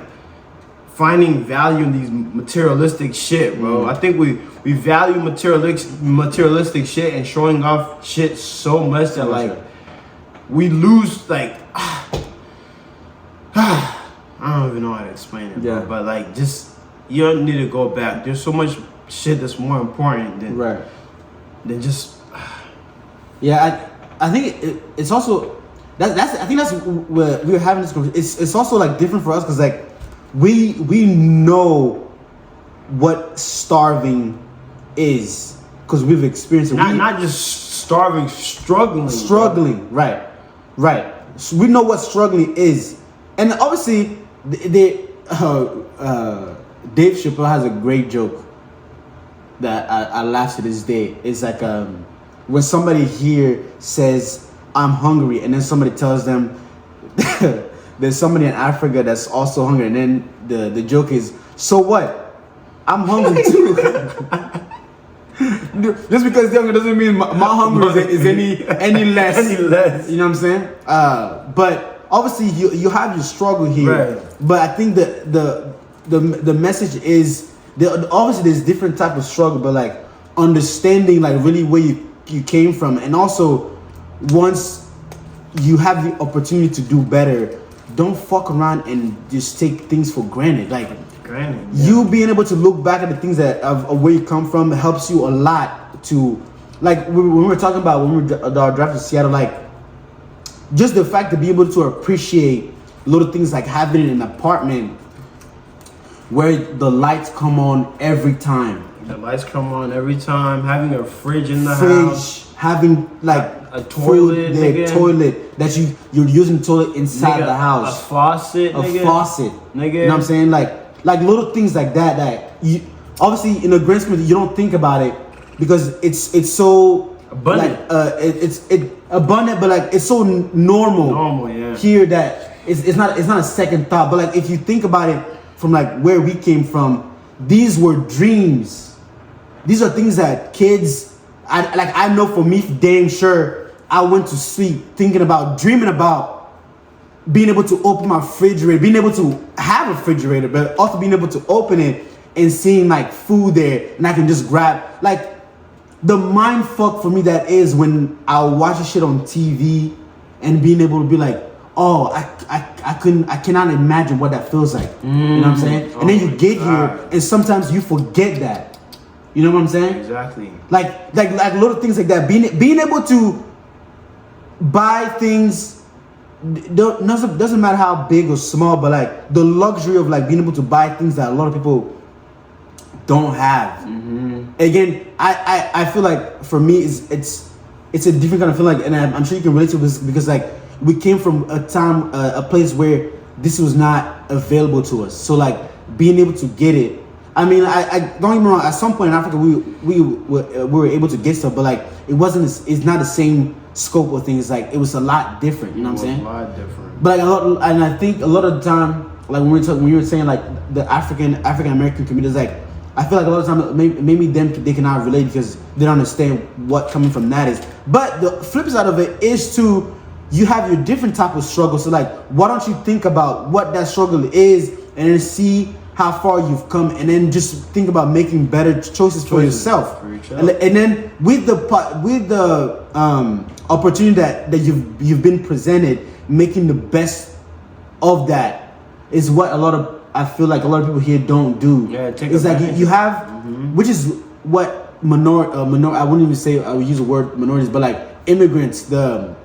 S2: finding value in these materialistic shit, bro. I think we value materialistic shit and showing off shit so much that like we lose like I don't even know how to explain it, bro. But like just you don't need to go back. There's so much shit that's more important than just
S1: I think it's also I think that's what we're having this conversation. It's also like different for us because like we know what starving is because we've experienced it.
S2: Not just starving, struggling.
S1: Right. So we know what struggling is, and obviously Dave Chappelle has a great joke that I laugh to this day. It's like when somebody here says I'm hungry, and then somebody tells them there's somebody in Africa that's also hungry, and then the joke is, so what? I'm hungry too. Just because they're hungry doesn't mean my hunger is any less.
S2: Any less.
S1: You know what I'm saying? But obviously you have your struggle here.
S2: Right.
S1: But I think the message is obviously there's different type of struggle, but like understanding like really where you came from, and also once you have the opportunity to do better, don't fuck around and just take things for granted. Like you being able to look back at the things that of where you come from helps you a lot to, like when we were talking about when we were driving to Seattle, like just the fact to be able to appreciate little things like having an apartment where the lights come on every time.
S2: The lights come on every time. Having a fridge in the house.
S1: Having like
S2: a toilet,
S1: toilet that you're using toilet inside the house.
S2: A faucet,
S1: faucet.
S2: Nigga.
S1: You know what I'm saying? Like little things like that you obviously in a grand scheme you don't think about it because it's so
S2: abundant.
S1: Like it's abundant, but like it's so normal here that it's not a second thought. But like if you think about it from like where we came from, these were dreams. These are things that kids. I know for me, damn sure, I went to sleep thinking about, dreaming about being able to open my refrigerator, being able to have a refrigerator, but also being able to open it and seeing like food there, and I can just grab. Like the mind fuck for me that is when I watch this shit on TV and being able to be like, oh, I cannot imagine what that feels like. You know what I'm saying? And then you get here, and sometimes you forget that. You know what I'm saying?
S2: Exactly.
S1: Like little things like that. Being able to buy things doesn't matter how big or small, but like the luxury of like being able to buy things that a lot of people don't have. Again, I feel like for me it's a different kind of feeling. And I'm sure you can relate to this because like we came from a place where this was not available to us. So like being able to get it. I mean, I don't get me wrong. At some point in Africa, we were able to get stuff, but like it's not the same scope of things. Like it was a lot different. You know what I'm saying?
S2: A lot different.
S1: But like and I think a lot of the time, like when you were saying like the African American communities, like I feel like a lot of time maybe they cannot relate because they don't understand what coming from that is. But the flip side of it is you have your different type of struggle. So like, why don't you think about what that struggle is and then see how far you've come, and then just think about making better choices for yourself. And then with the opportunity that you've been presented, making the best of that is what I feel like a lot of people here don't do.
S2: Yeah,
S1: it's like you have, which is what I wouldn't even say I would use the word minorities, but like immigrants. The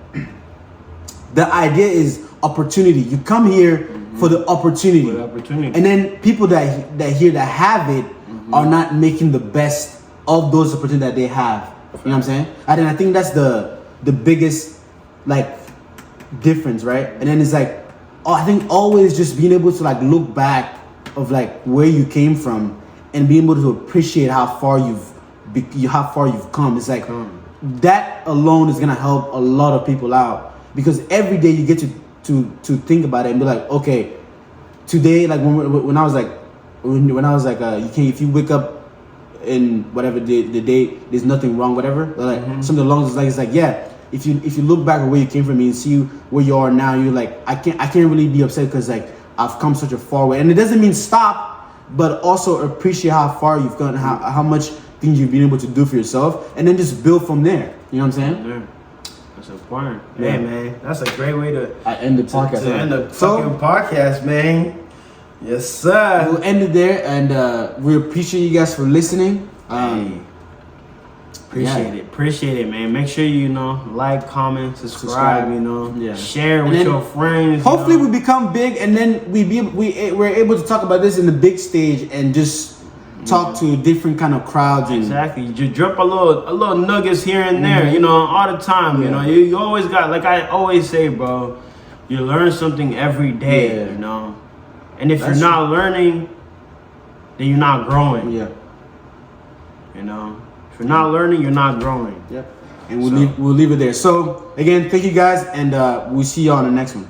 S1: idea is opportunity. You come here for the opportunity. And then people that have it are not making the best of those opportunities that they have. You know what I'm saying? And then I think that's the biggest like difference, right? And then it's like I think always just being able to like look back of like where you came from and being able to appreciate how far you've come. It's like that alone is gonna help a lot of people out because every day you get to think about it and be like, okay, today, like when I was like you can't, if you wake up in whatever the day, there's nothing wrong, whatever. Like something along those lines, it's like, yeah, if you look back at where you came from and see where you are now, you're like, I can't really be upset because like I've come such a far way. And it doesn't mean stop, but also appreciate how far you've gone, how much things you've been able to do for yourself, and then just build from there. You know what I'm saying?
S2: Yeah. That's important. Yeah, man. That's a great way to
S1: end the podcast.
S2: To end the fucking podcast, man. Yes, sir.
S1: We'll end it there, and we appreciate you guys for listening.
S2: Appreciate it, man. Make sure you like, comment, subscribe. Share with your friends.
S1: Hopefully, we become big, and then we're able to talk about this in the big stage and just talk to different kind of crowds.
S2: Exactly. You just drop a little nuggets here and there. All the time. You always got, like I always say, bro. You learn something every day. And if you're not learning, then you're not growing.
S1: Yeah.
S2: If you're not learning, you're not growing.
S1: Yep. and we'll leave it there. So again, thank you guys, and we'll see you on the next one.